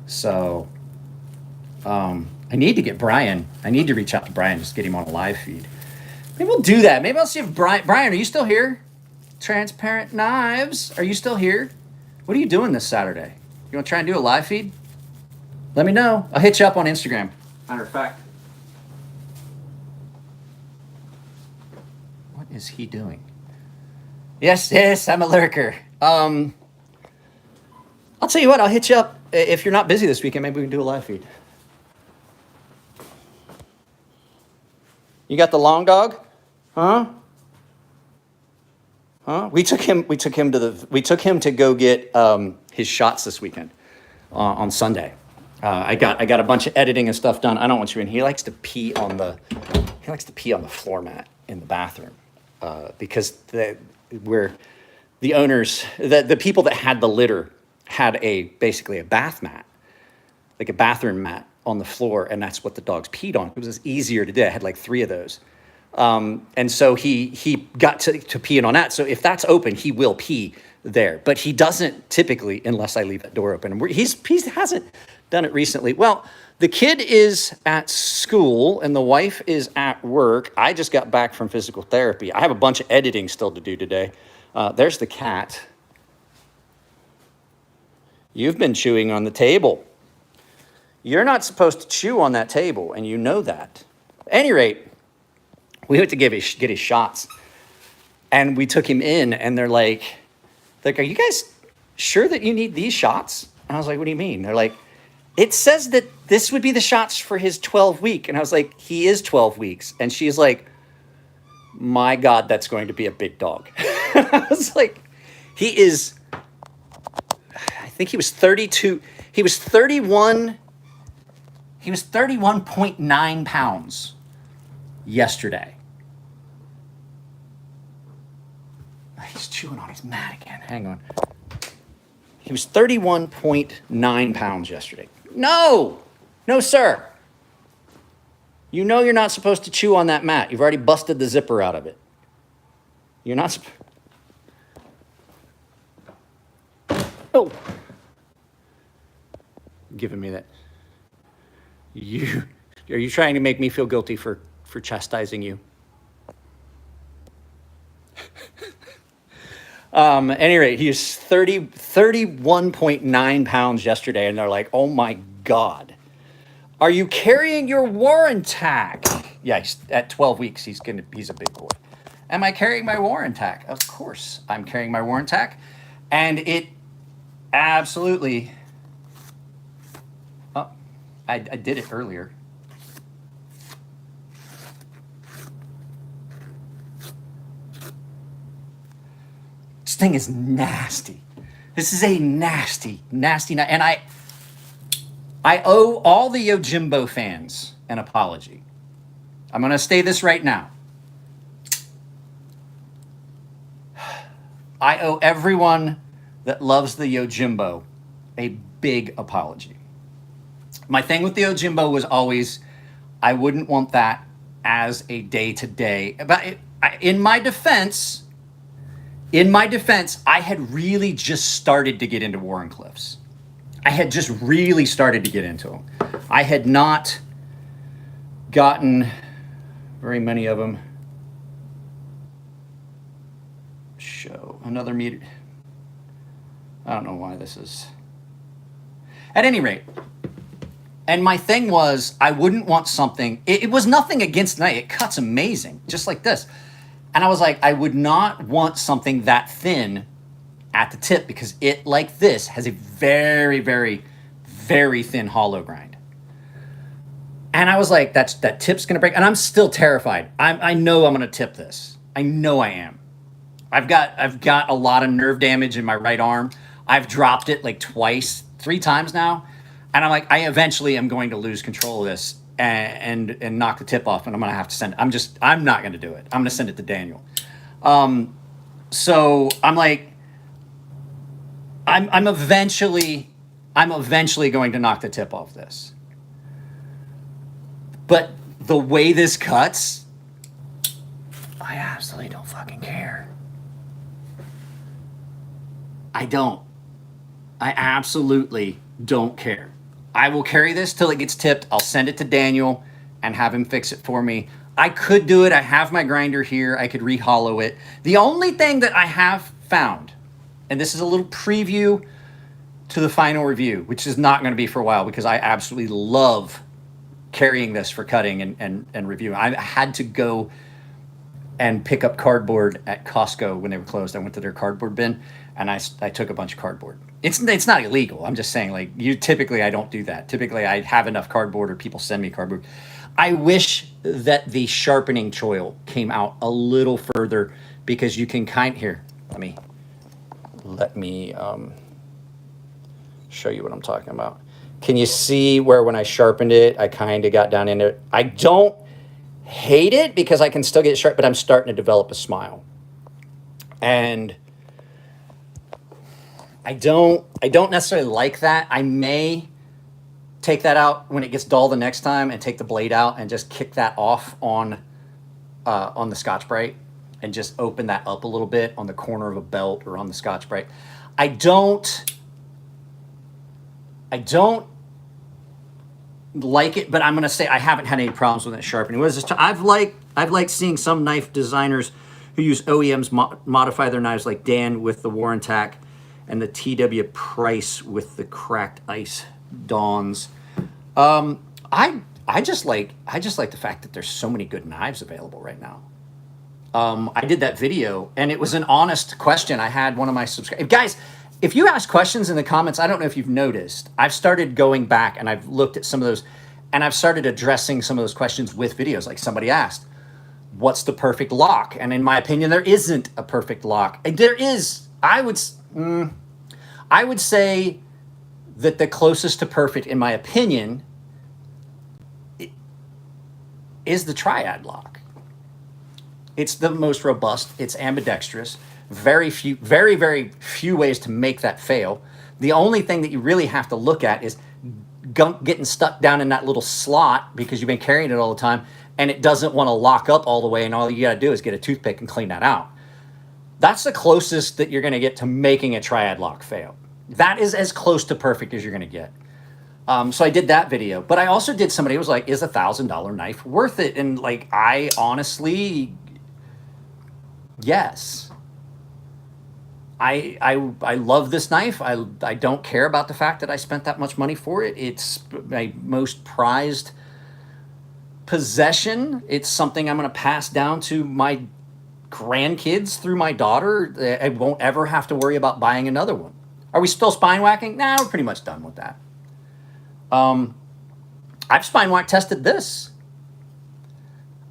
So, I need to reach out to Brian, just get him on a live feed. Maybe we'll do that. Maybe I'll see if Brian, are you still here? Transparent Knives, are you still here? What are you doing this Saturday? You want to try and do a live feed? Let me know. I'll hit you up on Instagram. Matter of fact. What is he doing? Yes, I'm a lurker. I'll tell you what, I'll hit you up. If you're not busy this weekend, maybe we can do a live feed. You got the long dog? Huh? We took him to go get his shots this weekend on Sunday. I got a bunch of editing and stuff done. I don't want you in. He likes to pee on the floor mat in the bathroom because the owners, the people that had the litter had basically a bath mat, like a bathroom mat, on the floor, and that's what the dogs peed on. It was just easier to do. I had like 3 of those. And so he got to peeing on that. So if that's open, he will pee there, but he doesn't typically unless I leave that door open. And he hasn't done it recently. Well, the kid is at school and the wife is at work. I just got back from physical therapy. I have a bunch of editing still to do today. There's the cat. You've been chewing on the table. You're not supposed to chew on that table, and you know that. At any rate, we went to get his shots, and we took him in, and they're like, are you guys sure that you need these shots? And I was like, what do you mean? They're like, it says that this would be the shots for his 12 week. And I was like, he is 12 weeks. And she's like, my God, that's going to be a big dog. I was like, he is, I think he was 32. He was 31. He was 31.9 pounds yesterday. He's chewing on his mat again. Hang on. He was 31.9 pounds yesterday. No, sir. You know you're not supposed to chew on that mat. You've already busted the zipper out of it. You're not supposed. Oh. Giving me that. Are you trying to make me feel guilty for chastising you? At any rate, he was 31.9 pounds yesterday, and they're like, oh my God, are you carrying your Warren-Tac? Yeah, he's, at 12 weeks, he's a big boy. Am I carrying my Warren-Tac? Of course, I'm carrying my Warren-Tac, and it absolutely, oh, I did it earlier. This thing is nasty. This is a nasty, and I owe all the Yojimbo fans an apology. I'm going to say this right now. I owe everyone that loves the Yojimbo a big apology. My thing with the Yojimbo was always, I wouldn't want that as a day-to-day. But in my defense, I had really just started to get into Warrencliffs. I had just really started to get into them. I had not gotten very many of them. Show another meter. I don't know why this is. At any rate, and my thing was, I wouldn't want something. It was nothing against the knife. It cuts amazing, just like this. And I was like, I would not want something that thin at the tip because it, like this, has a very, very, very thin hollow grind. And I was like, that tip's gonna break. And I'm still terrified. I know I'm gonna tip this. I know I am. I've got a lot of nerve damage in my right arm. I've dropped it like 3 times now. And I'm like, I eventually am going to lose control of this and knock the tip off, and I'm gonna have to send it. I'm not gonna do it. I'm gonna send it to Daniel. So I'm like, I'm eventually going to knock the tip off this. But the way this cuts, I absolutely don't fucking care. I absolutely don't care. I will carry this till it gets tipped. I'll send it to Daniel and have him fix it for me. I could do it. I have my grinder here. I could re-hollow it. The only thing that I have found, and this is a little preview to the final review, which is not going to be for a while because I absolutely love carrying this for cutting and reviewing. I had to go and pick up cardboard at Costco when they were closed. I went to their cardboard bin and I took a bunch of cardboard. It's not illegal. I'm just saying, like, typically I don't do that. Typically I have enough cardboard or people send me cardboard. I wish that the sharpening choil came out a little further because you can here, let me show you what I'm talking about. Can you see where when I sharpened it, I kind of got down into it? I don't hate it because I can still get it sharp, but I'm starting to develop a smile. And I don't necessarily like that. I may take that out when it gets dull the next time, and take the blade out and just kick that off on the Scotch-Brite, and just open that up a little bit on the corner of a belt or on the Scotch-Brite. I don't like it, but I'm gonna say I haven't had any problems with it sharpening. What is this? I've liked seeing some knife designers who use OEMs modify their knives, like Dan with the Warentac and the TW Price with the cracked ice Dawns. I just like the fact that there's so many good knives available right now. I did that video, and it was an honest question. I had one of my subscribers. Guys, if you ask questions in the comments, I don't know if you've noticed, I've started going back and I've looked at some of those, and I've started addressing some of those questions with videos. Like somebody asked, what's the perfect lock? And in my opinion, there isn't a perfect lock. There is, I would say that the closest to perfect, in my opinion, is the triad lock. It's the most robust. It's ambidextrous. Very few ways to make that fail. The only thing that you really have to look at is gunk getting stuck down in that little slot because you've been carrying it all the time, and it doesn't want to lock up all the way, and all you got to do is get a toothpick and clean that out. That's the closest that you're going to get to making a triad lock fail. That is as close to perfect as you're going to get. So I did that video, but I also did, somebody was like, is $1,000 knife worth it? And like, I honestly, yes. I love this knife. I don't care about the fact that I spent that much money for it. It's my most prized possession. It's something I'm going to pass down to my grandkids through my daughter. I won't ever have to worry about buying another one. Are we still spine whacking? Nah, we're pretty much done with that. I've spine whack tested this.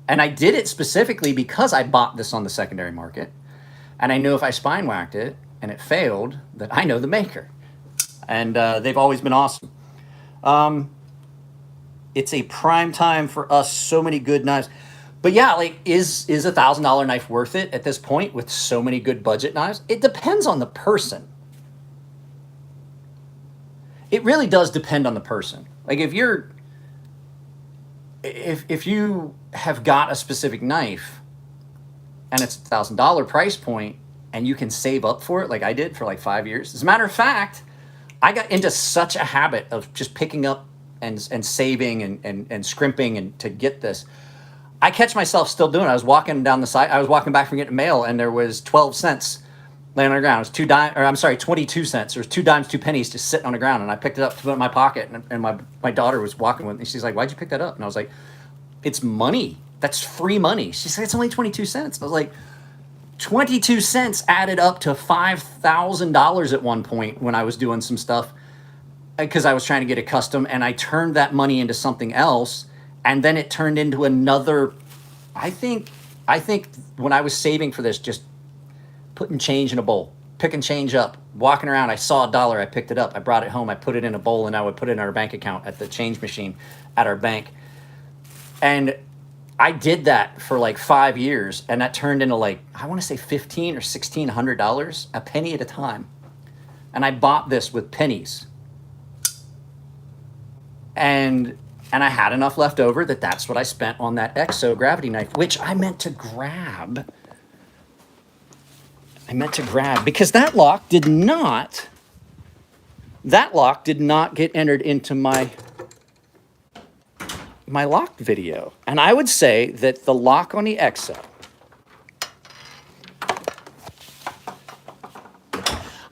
And I did it specifically because I bought this on the secondary market. And I knew if I spine whacked it and it failed, that I know the maker. And they've always been awesome. It's a prime time for us, so many good knives. But yeah, like, is $1,000 knife worth it at this point with so many good budget knives? It depends on the person. It really does depend on the person. Like, if you have got a specific knife and it's $1,000 price point and you can save up for it, like I did for like 5 years. As a matter of fact, I got into such a habit of just picking up and saving and scrimping and to get this. I catch myself still doing it. I was walking down the side. I was walking back from getting mail, and there was 12 cents laying on the ground. It was 22 cents. There was 2 dimes, 2 pennies just sitting on the ground, and I picked it up to put it in my pocket, and my daughter was walking with me. She's like, why'd you pick that up? And I was like, it's money. That's free money. She said, it's only 22 cents. I was like, 22 cents added up to $5,000 at one point when I was doing some stuff because I was trying to get a custom, and I turned that money into something else, and then it turned into another. I think when I was saving for this, just putting change in a bowl, picking change up, walking around, I saw $1, I picked it up, I brought it home, I put it in a bowl, and I would put it in our bank account at the change machine at our bank. And I did that for like 5 years, and that turned into like, I want to say $1,500 or $1,600, a penny at a time. And I bought this with pennies. And I had enough left over that's what I spent on that Exo gravity knife, which I meant to grab. Because that lock did not get entered into my lock video. And I would say that the lock on the Exo,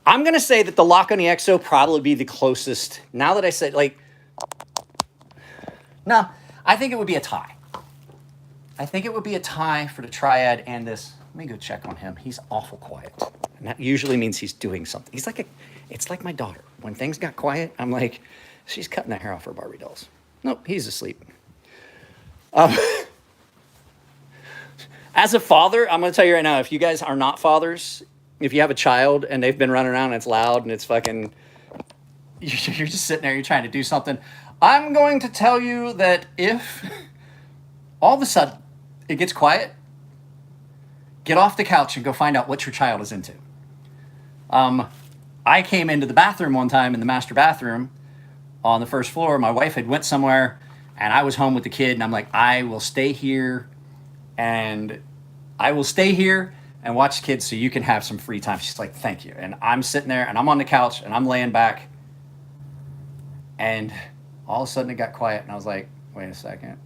I'm going to say that the lock on the Exo probably be the closest. Now that I said, like, no, I think it would be a tie. I think it would be a tie for the Triad and this. Let me go check on him. He's awful quiet. And that usually means he's doing something. It's like my daughter. When things got quiet, I'm like, she's cutting the hair off her Barbie dolls. Nope, he's asleep. As a father, I'm going to tell you right now, if you guys are not fathers, if you have a child and they've been running around and it's loud and it's fucking, you're just sitting there, you're trying to do something. I'm going to tell you that if all of a sudden it gets quiet, get off the couch and go find out what your child is into. I came into the bathroom one time, in the master bathroom, on the first floor. My wife had went somewhere, and I was home with the kid, and I'm like, I will stay here, and I will stay here and watch the kids so you can have some free time. She's like, thank you. And I'm sitting there, and I'm on the couch, and I'm laying back, and all of a sudden it got quiet, and I was like, wait a second.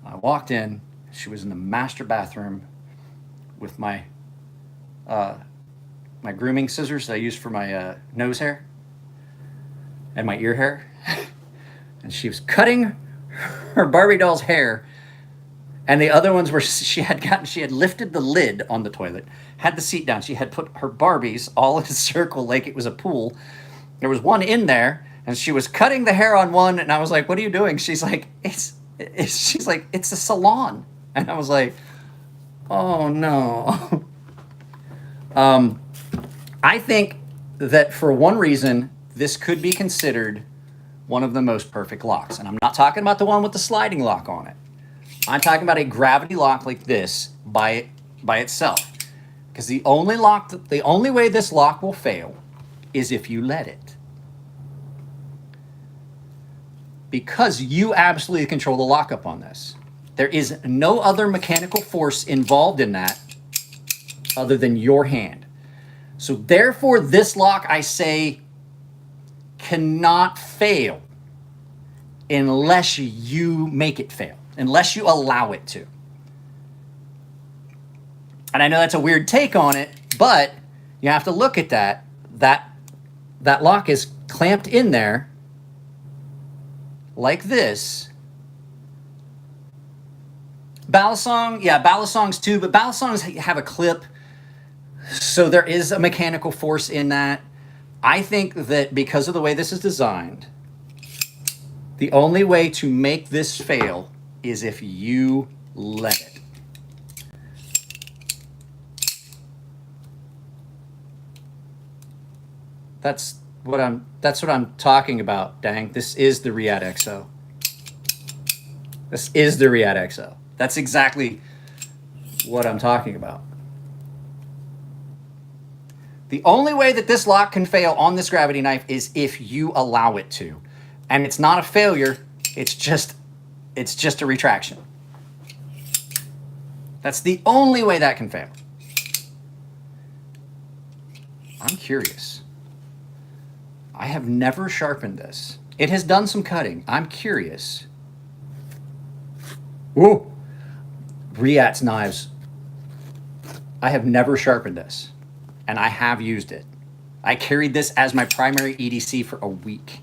I walked in. She was in the master bathroom with my my grooming scissors that I use for my nose hair and my ear hair. And she was cutting her Barbie doll's hair. And the other ones were, she had lifted the lid on the toilet, had the seat down. She had put her Barbies all in a circle like it was a pool. There was one in there, and she was cutting the hair on one. And I was like, what are you doing? She's like, she's like, it's a salon. And I was like, oh no. I think that for one reason, this could be considered one of the most perfect locks. And I'm not talking about the one with the sliding lock on it. I'm talking about a gravity lock like this by itself. Because the only way this lock will fail is if you let it. Because you absolutely control the lockup on this. There is no other mechanical force involved in that other than your hand. So therefore, this lock, I say, cannot fail unless you make it fail, unless you allow it to. And I know that's a weird take on it, but you have to look at that. That lock is clamped in there like this. Balisong, yeah, Balisongs too, but Balisongs have a clip, so there is a mechanical force in that. I think that because of the way this is designed, the only way to make this fail is if you let it. That's what I'm talking about, dang. This is the Riyadh XO. This is the Riyadh XO. That's exactly what I'm talking about. The only way that this lock can fail on this gravity knife is if you allow it to. And it's not a failure, it's just a retraction. That's the only way that can fail. I'm curious. I have never sharpened this. It has done some cutting. I'm curious. Whoa! Riyadh's knives. I have never sharpened this, and I have used it. I carried this as my primary EDC for a week.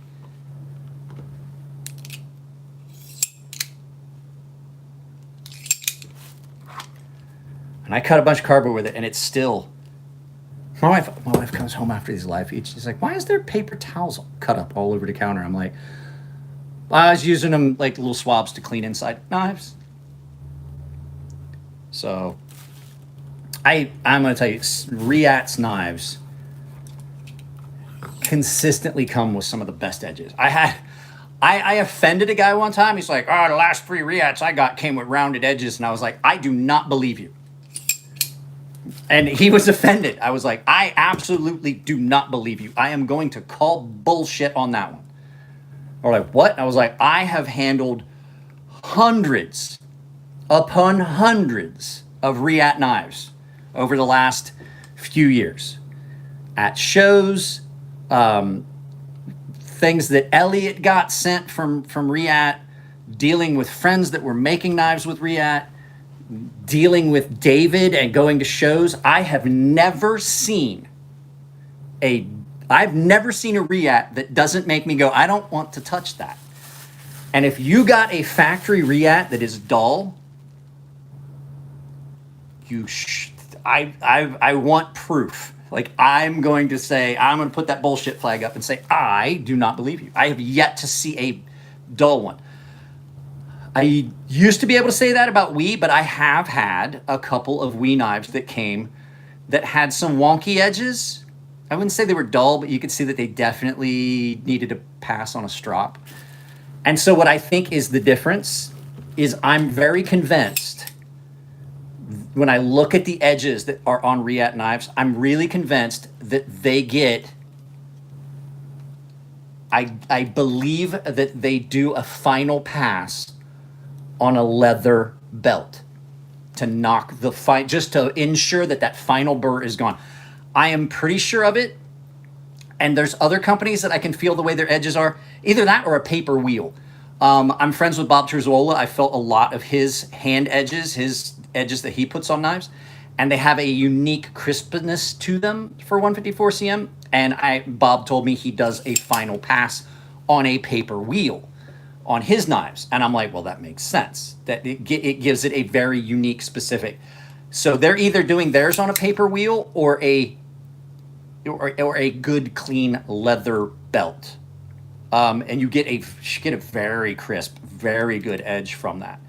And I cut a bunch of cardboard with it, and it's still... My wife comes home after these live feeds. She's like, why is there paper towels cut up all over the counter? I'm like, I was using them like little swabs to clean inside knives. So I'm going to tell you, Riyadh's knives consistently come with some of the best edges. I offended a guy one time. He's like, the last 3 Riyadhs I got came with rounded edges. And I was like, I do not believe you. And he was offended. I was like, I absolutely do not believe you. I am going to call bullshit on that one. Or like, what? And I was like, I have handled hundreds upon hundreds of Riyadh knives over the last few years. At shows, things that Elliot got sent from Riyadh, dealing with friends that were making knives with Riyadh, dealing with David and going to shows. I've never seen a Riyadh that doesn't make me go, I don't want to touch that. And if you got a factory Riyadh that is dull, I want proof. Like, I'm going to put that bullshit flag up and say, I do not believe you. I have yet to see a dull one. I used to be able to say that about Wii, but I have had a couple of Wii knives that had some wonky edges. I wouldn't say they were dull, but you could see that they definitely needed to pass on a strop. And so what I think is the difference is I'm very convinced when I look at the edges that are on Riyadh knives, I'm really convinced that they get I believe that they do a final pass on a leather belt to knock the just to ensure that that final burr is gone. I am pretty sure of it. And there's other companies that I can feel the way their edges are, either that or a paper wheel. I'm friends with Bob Terzola. I felt a lot of his hand edges, his edges that he puts on knives, and they have a unique crispness to them for 154 cm. And Bob told me he does a final pass on a paper wheel on his knives. And I'm like, well, that makes sense. That it gives it a very unique, specific. So they're either doing theirs on a paper wheel or a good clean leather belt. And you get a very crisp, very good edge from that.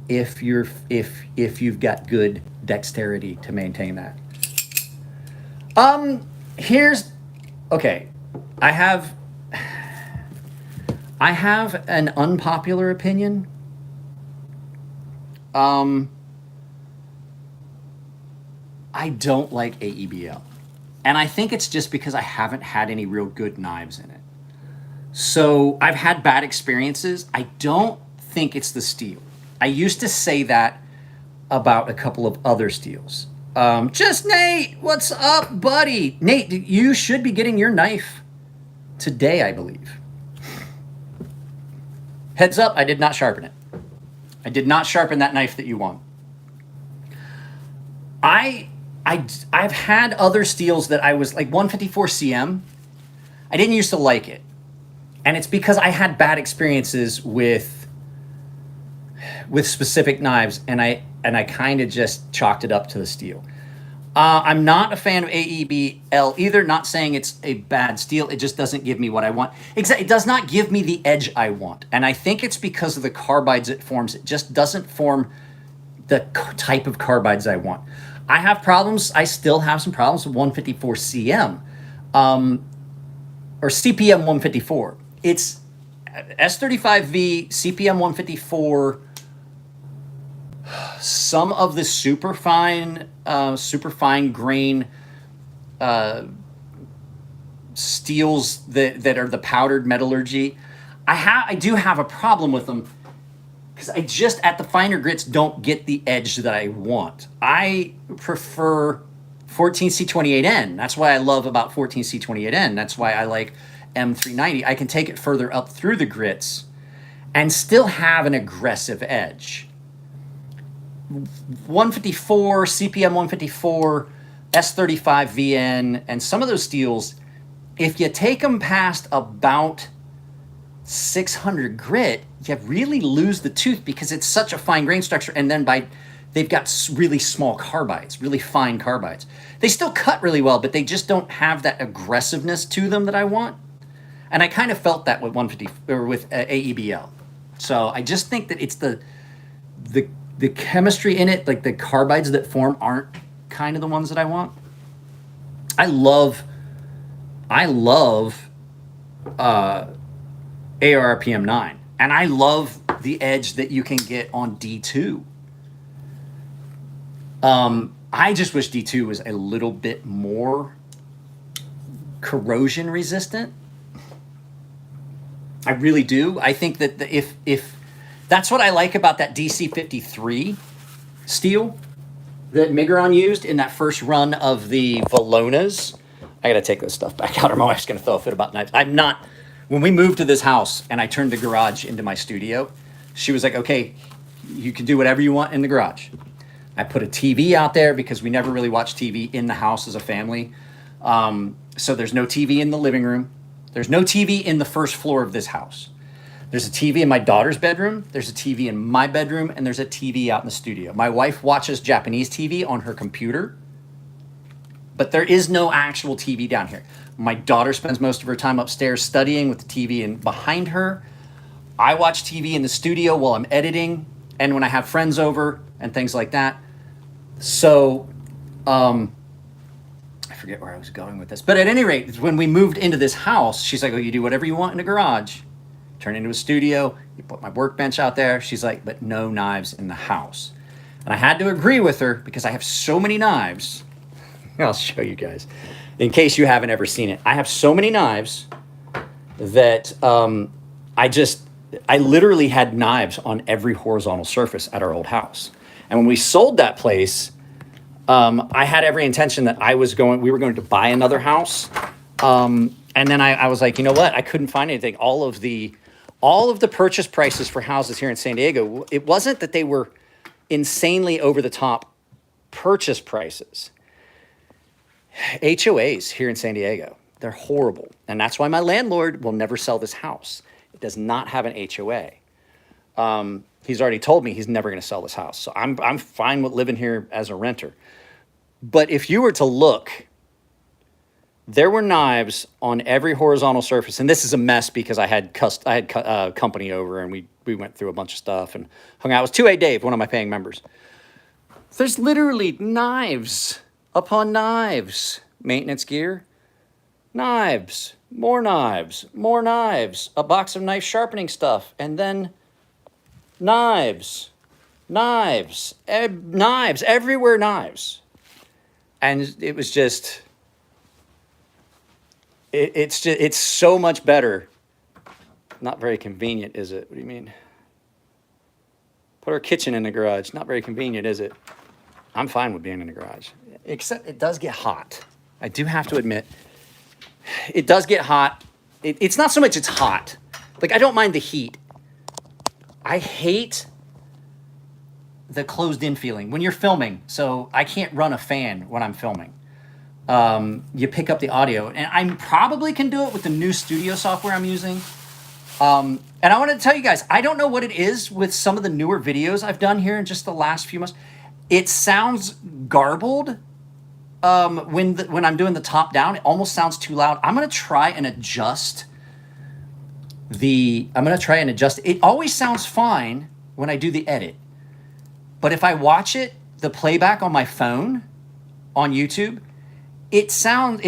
If you've got good dexterity to maintain that. Okay. I have an unpopular opinion. I don't like AEBL. And I think it's just because I haven't had any real good knives in it. So I've had bad experiences. I don't think it's the steel. I used to say that about a couple of other steels. Just Nate, what's up, buddy? Nate, you should be getting your knife today, I believe. Heads up, I did not sharpen it. I did not sharpen that knife that you want. I've had other steels that I was like 154 cm. I didn't used to like it. And it's because I had bad experiences with specific knives, and I kind of just chalked it up to the steel. I'm not a fan of AEBL either, not saying it's a bad steel. It just doesn't give me what I want. It does not give me the edge I want. And I think it's because of the carbides it forms. It just doesn't form the type of carbides I want. I have problems. I still have some problems with 154 cm or CPM 154. It's S35V, CPM 154, some of the super fine grain steels that are the powdered metallurgy. I do have a problem with them because I just at the finer grits don't get the edge that I want. I prefer 14C28N. That's why I love about 14C28N. That's why I like M390. I can take it further up through the grits and still have an aggressive edge. 154, CPM 154, S35 VN, and some of those steels, if you take them past about 600 grit, you really lose the tooth because it's such a fine grain structure. And then they've got really small carbides, really fine carbides. They still cut really well, but they just don't have that aggressiveness to them that I want. And I kind of felt that with 150 or with AEBL. So I just think that it's the chemistry in it, like the carbides that form aren't kind of the ones that I want. I love ARPM 9, and I love the edge that you can get on D2. I just wish D2 was a little bit more corrosion resistant. I really do. I think that if that's what I like about that DC53 steel that Migron used in that first run of the Valonas. I got to take this stuff back out or my wife's going to throw a fit about knives. When we moved to this house and I turned the garage into my studio, she was like, okay, you can do whatever you want in the garage. I put a TV out there because we never really watched TV in the house as a family. So there's no TV in the living room. There's no TV in the first floor of this house. There's a TV in my daughter's bedroom. There's a TV in my bedroom, and there's a TV out in the studio. My wife watches Japanese TV on her computer, but there is no actual TV down here. My daughter spends most of her time upstairs studying with the TV behind her. I watch TV in the studio while I'm editing and when I have friends over and things like that. So, I forget where I was going with this. But at any rate, when we moved into this house, she's like, oh, you do whatever you want in the garage. Turn into a studio. You put my workbench out there. She's like, but no knives in the house. And I had to agree with her because I have so many knives. I'll show you guys in case you haven't ever seen it. I have so many knives that I literally had knives on every horizontal surface at our old house. And when we sold that place, I had every intention that we were going to buy another house. And then I was like, you know what? I couldn't find anything. All of the purchase prices for houses here in San Diego, it wasn't that they were insanely over the top purchase prices. HOAs here in San Diego, they're horrible. And that's why my landlord will never sell this house. It does not have an HOA. He's already told me he's never going to sell this house. So I'm fine with living here as a renter. But if you were to look, there were knives on every horizontal surface. And this is a mess because I had company over and we went through a bunch of stuff and hung out. It was 2A Dave, one of my paying members. There's literally knives upon knives. Maintenance gear, knives, more knives, more knives, a box of knife sharpening stuff, and then knives, everywhere knives. And it was just, it's so much better. Not very convenient, is it? What do you mean? Put our kitchen in the garage. Not very convenient, is it? I'm fine with being in the garage, except it does get hot. I do have to admit, it does get hot. It's not so much it's hot. Like, I don't mind the heat. I hate the closed-in feeling when you're filming. So I can't run a fan when I'm filming. You pick up the audio, and I probably can do it with the new studio software I'm using. And I want to tell you guys, I don't know what it is with some of the newer videos I've done here in just the last few months. It sounds garbled when I'm doing the top down. It almost sounds too loud. I'm going to try and adjust it always sounds fine when I do the edit. But if I watch the playback on my phone on YouTube, it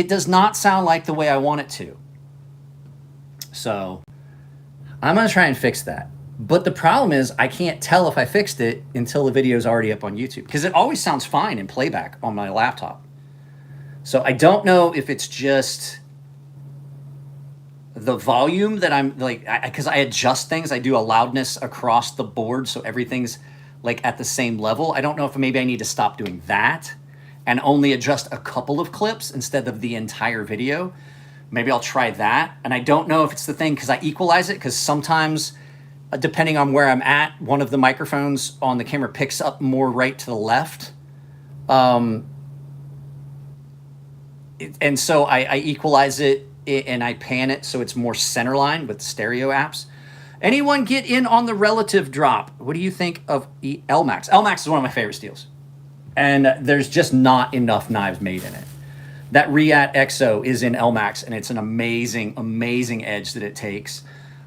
does not sound like the way I want it to. So I'm going to try and fix that. But the problem is I can't tell if I fixed it until the video is already up on YouTube, because it always sounds fine in playback on my laptop. So I don't know if it's just the volume that I'm like, because I adjust things. I do a loudness across the board so everything's like at the same level. I don't know if maybe I need to stop doing that and only adjust a couple of clips instead of the entire video. Maybe I'll try that. And I don't know if it's the thing because I equalize it, because sometimes depending on where I'm at, one of the microphones on the camera picks up more right to the left. And so I equalize it and I pan it so it's more centerline with stereo apps. Anyone get in on the relative drop? What do you think of LMAX? LMAX is one of my favorite steels. And there's just not enough knives made in it. That Reat XO is in LMAX, and it's an amazing, amazing edge that it takes.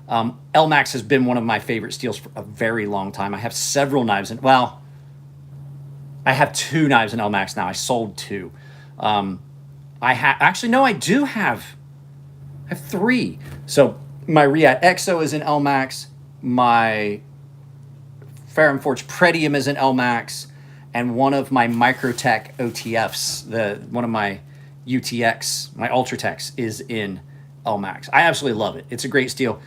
LMAX has been one of my favorite steels for a very long time. I have several knives in, well, I have 2 knives in LMAX now. I sold 2. I do have 3. So my Reat XO is in LMAX, my Ferrum Forge Pretium is in LMAX, and one of my Microtech OTFs, one of my UTX, my Ultratechs, is in LMAX. I absolutely love it. It's a great steel.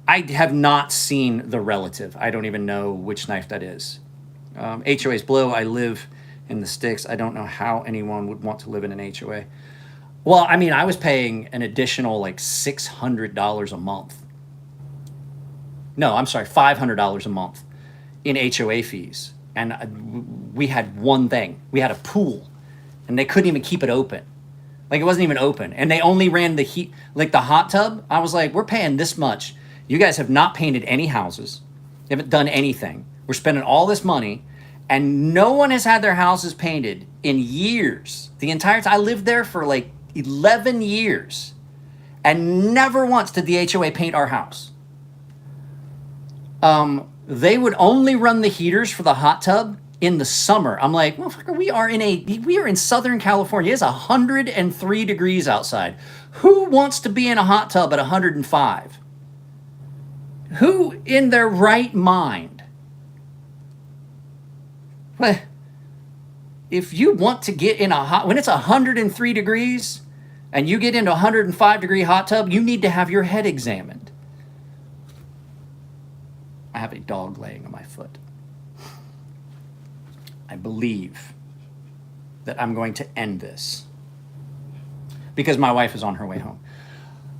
I have not seen the relative. I don't even know which knife that is. HOA's blue. I live in the sticks. I don't know how anyone would want to live in an HOA. Well, I mean, I was paying an additional like $600 a month. No, I'm sorry, $500 a month in HOA fees. And we had one thing. We had a pool, and they couldn't even keep it open. Like, it wasn't even open. And they only ran the heat, like the hot tub. I was like, we're paying this much. You guys have not painted any houses. You haven't done anything. We're spending all this money, and no one has had their houses painted in years. The entire time. I lived there for like 11 years, and never once did the HOA paint our house. They would only run the heaters for the hot tub in the summer. I'm like, motherfucker, we are in Southern California. It's 103 degrees outside. Who wants to be in a hot tub at 105? Who in their right mind? Well, if you want to get in when it's 103 degrees, and you get into a 105-degree hot tub, you need to have your head examined. I have a dog laying on my foot. I believe that I'm going to end this because my wife is on her way home.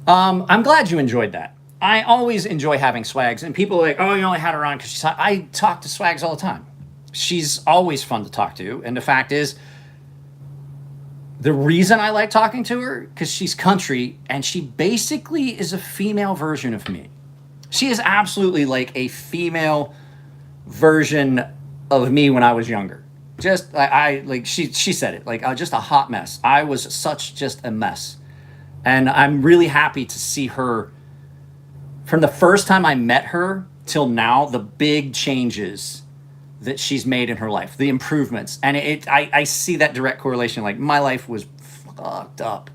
I'm glad you enjoyed that. I always enjoy having Swags, and people are like, oh, you only had her on because she's hot. I talk to Swags all the time. She's always fun to talk to, and the fact is, the reason I like talking to her, because she's country, and she basically is a female version of me. She is absolutely like a female version of me when I was younger. Just, she said it, like, just a hot mess. I was just a mess. And I'm really happy to see her, from the first time I met her till now, the big changes that she's made in her life, the improvements. And I see that direct correlation. Like, my life was fucked up.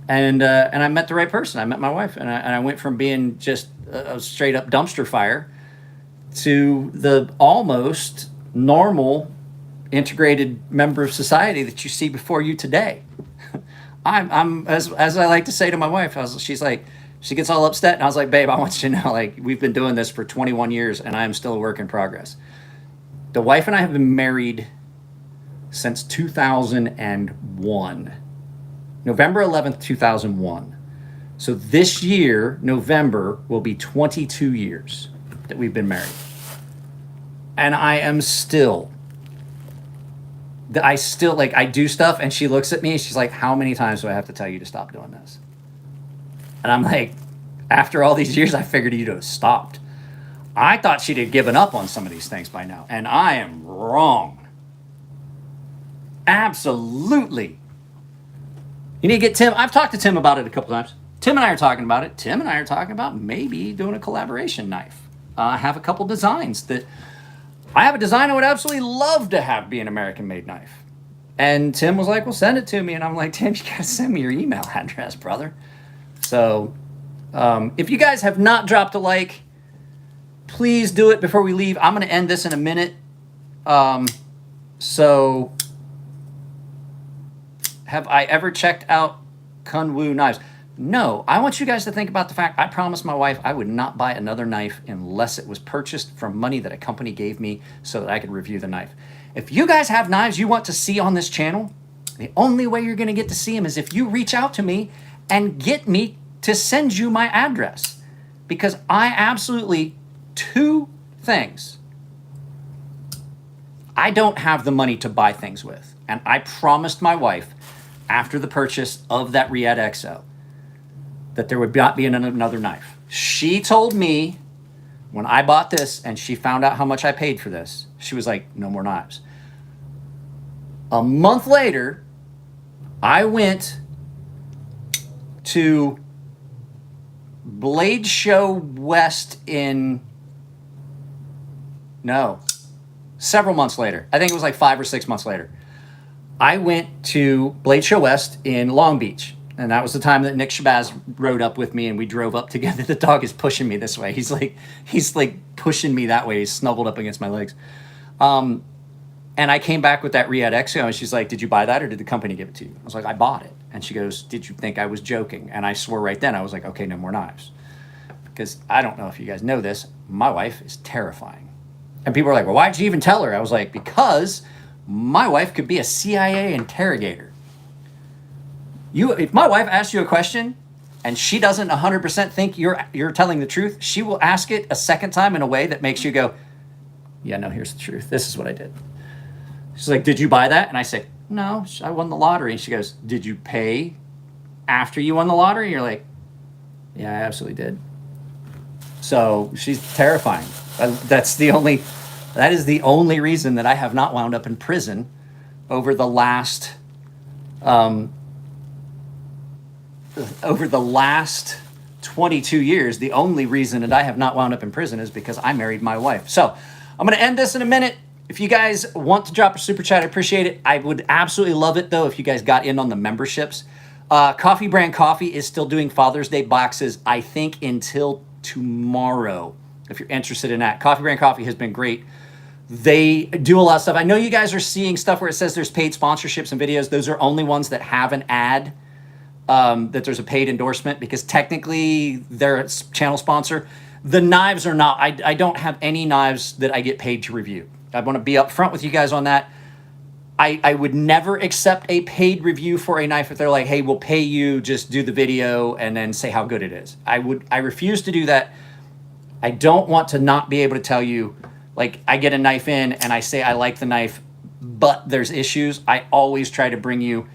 And I met the right person. I met my wife, and I went from being just a straight up dumpster fire to the almost normal integrated member of society that you see before you today. I'm as I like to say to my wife, she's like, she gets all upset, and I was like, babe, I want you to know, like, we've been doing this for 21 years, and I am still a work in progress. The wife and I have been married since 2001. November 11th, 2001. So this year, November, will be 22 years that we've been married. And I still, like, I do stuff, and she looks at me, and she's like, how many times do I have to tell you to stop doing this? And I'm like, after all these years, I figured you'd have stopped. I thought she'd have given up on some of these things by now, and I am wrong. Absolutely. You need to get Tim. I've talked to Tim about it a couple times. Tim and I are talking about it. Tim and I are talking about maybe doing a collaboration knife. I have a couple designs that I have a design I would absolutely love to have be an American-made knife. And Tim was like, well, send it to me. And I'm like, Tim, you got to send me your email address, brother. So if you guys have not dropped a like, please do it before we leave. I'm going to end this in a minute. So have I ever checked out Kunwu knives? No. I want you guys to think about the fact I promised my wife I would not buy another knife unless it was purchased from money that a company gave me so that I could review the knife. If you guys have knives you want to see on this channel, the only way you're going to get to see them is if you reach out to me and get me to send you my address. Because I absolutely, two things. I don't have the money to buy things with. And I promised my wife after the purchase of that Riet XO that there would not be another knife. She told me when I bought this and she found out how much I paid for this, she was like, no more knives. A month later, I went to Blade Show West several months later. I think it was like 5 or 6 months later. I went to Blade Show West in Long Beach. And that was the time that Nick Shabazz rode up with me and we drove up together. The dog is pushing me this way. He's like pushing me that way. He's snuggled up against my legs. And I came back with that Riet XO and she's like, did you buy that or did the company give it to you? I was like, I bought it. And she goes, did you think I was joking? And I swore right then, I was like, okay, no more knives. Because I don't know if you guys know this, my wife is terrifying. And people are like, well, why'd you even tell her? I was like, because my wife could be a CIA interrogator. If my wife asks you a question and she doesn't 100% think you're telling the truth, she will ask it a second time in a way that makes you go, yeah, no, here's the truth. This is what I did. She's like, did you buy that? And I say, no, I won the lottery. And she goes, did you pay after you won the lottery? And you're like, yeah, I absolutely did. So she's terrifying. That is the only reason that I have not wound up in prison over the last 22 years. The only reason that I have not wound up in prison is because I married my wife. So I'm going to end this in a minute. If you guys want to drop a super chat, I appreciate it. I would absolutely love it, though, if you guys got in on the memberships. Coffee Brand Coffee is still doing Father's Day boxes, I think, until tomorrow, if you're interested in that. Coffee Brand Coffee has been great. They do a lot of stuff. I know you guys are seeing stuff where it says there's paid sponsorships and videos. Those are only ones that have an ad that there's a paid endorsement because technically they're a channel sponsor. The knives are not. I don't have any knives that I get paid to review. I want to be upfront with you guys on that. I would never accept a paid review for a knife if they're like, hey, we'll pay you, just do the video and then say how good it is. I refuse to do that. I don't want to not be able to tell you, like, I get a knife in and I say I like the knife, but there's issues. I always try to bring you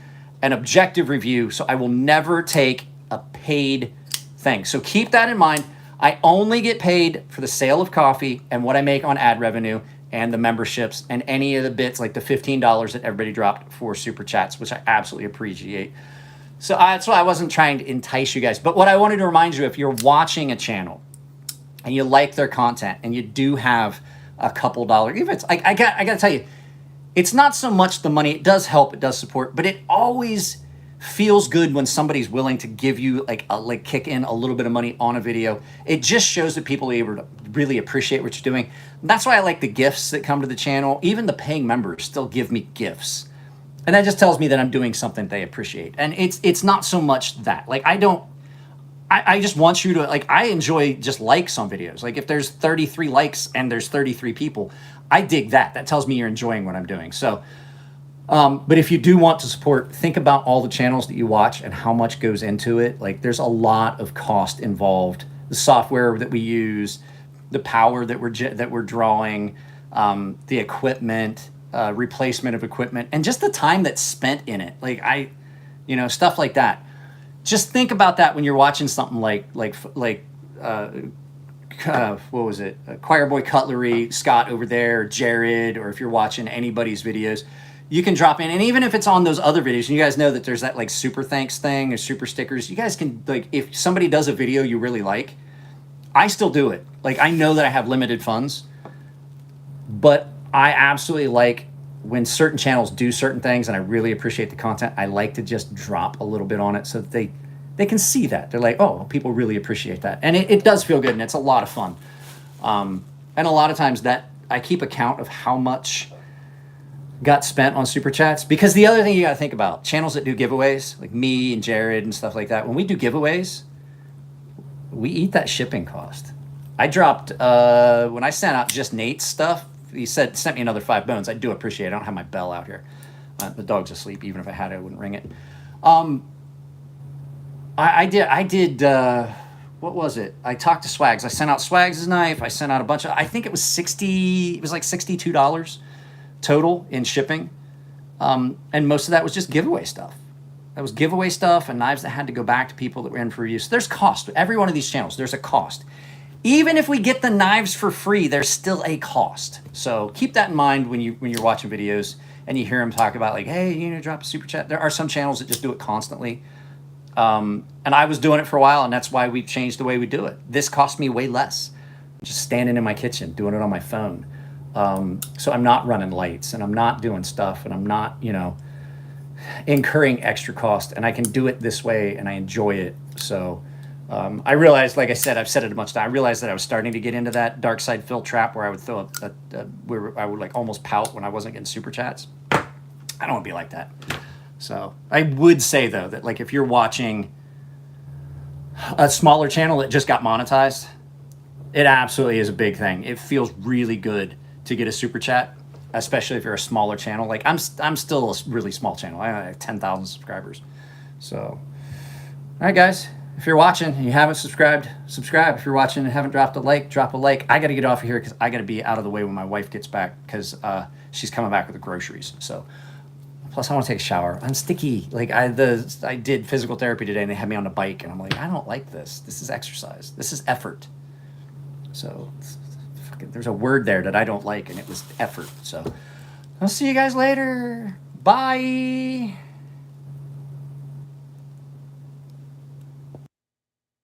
an objective review, so I will never take a paid thing. So keep that in mind. I only get paid for the sale of coffee and what I make on ad revenue and the memberships and any of the bits like the $15 that everybody dropped for super chats, which I absolutely appreciate. So that's why I wasn't trying to entice you guys. But what I wanted to remind you, if you're watching a channel and you like their content and you do have a couple dollars, even it's I got to tell you, it's not so much the money. It does help, it does support, but it always feels good when somebody's willing to give you like kick in a little bit of money on a video. It just shows that people are able to really appreciate what you're doing. That's why I like the gifts that come to the channel. Even the paying members still give me gifts. And that just tells me that I'm doing something they appreciate. And it's not so much that. Like I just want you to, like, I enjoy just likes on videos. Like if there's 33 likes and there's 33 people, I dig that. That tells me you're enjoying what I'm doing. So but if you do want to support, think about all the channels that you watch and how much goes into it. Like there's a lot of cost involved. The software that we use, the power that we're drawing, the equipment, replacement of equipment, and just the time that's spent in it. Like stuff like that. Just think about that when you're watching something like what was it? Choir Boy Cutlery, Scott over there, Jared, or if you're watching anybody's videos. You can drop in, and even if it's on those other videos, and you guys know that there's that like super thanks thing or super stickers, you guys can, like, if somebody does a video you really like, I still do it. Like, I know that I have limited funds, but I absolutely like when certain channels do certain things, and I really appreciate the content. I like to just drop a little bit on it so that they can see that. They're like, oh, people really appreciate that. And it does feel good, and it's a lot of fun. And a lot of times that I keep account of how much got spent on super chats, because the other thing you got to think about, channels that do giveaways like me and Jared and stuff like that, when we do giveaways, we eat that shipping cost. I dropped when I sent out just Nate's stuff, he sent me another 5 bones. I do appreciate it. I don't have my bell out here. The dog's asleep. Even if I had it, I wouldn't ring it. I did what was it? I talked to Swags. I sent out Swags' knife. I sent out a bunch of, I think it was like $62 total in shipping. And most of that was just giveaway stuff. That was giveaway stuff and knives that had to go back to people that were in for reviews. So there's cost. Every one of these channels, there's a cost. Even if we get the knives for free, there's still a cost. So keep that in mind when you're watching videos and you hear them talk about like, hey, you know, drop a super chat. There are some channels that just do it constantly. And I was doing it for a while, and that's why we've changed the way we do it. This cost me way less. Just standing in my kitchen, doing it on my phone. So I'm not running lights, and I'm not doing stuff, and I'm not, incurring extra cost, and I can do it this way, and I enjoy it. So I realized, like I said, I've said it a bunch of times, I realized that I was starting to get into that dark side fill trap where I would throw where I would like almost pout when I wasn't getting super chats. I don't want to be like that. So I would say though that like if you're watching a smaller channel that just got monetized, it absolutely is a big thing. It feels really good to get a super chat, especially if you're a smaller channel. Like I'm still a really small channel. I have 10,000 subscribers. So, all right, guys, if you're watching and you haven't subscribed, subscribe. If you're watching and haven't dropped a like, drop a like. I got to get off of here because I got to be out of the way when my wife gets back because she's coming back with the groceries. So, plus I want to take a shower. I'm sticky. Like I did physical therapy today and they had me on the bike and I'm like, I don't like this. This is exercise. This is effort. So there's a word there that I don't like and it was effort. So I'll see you guys later. Bye.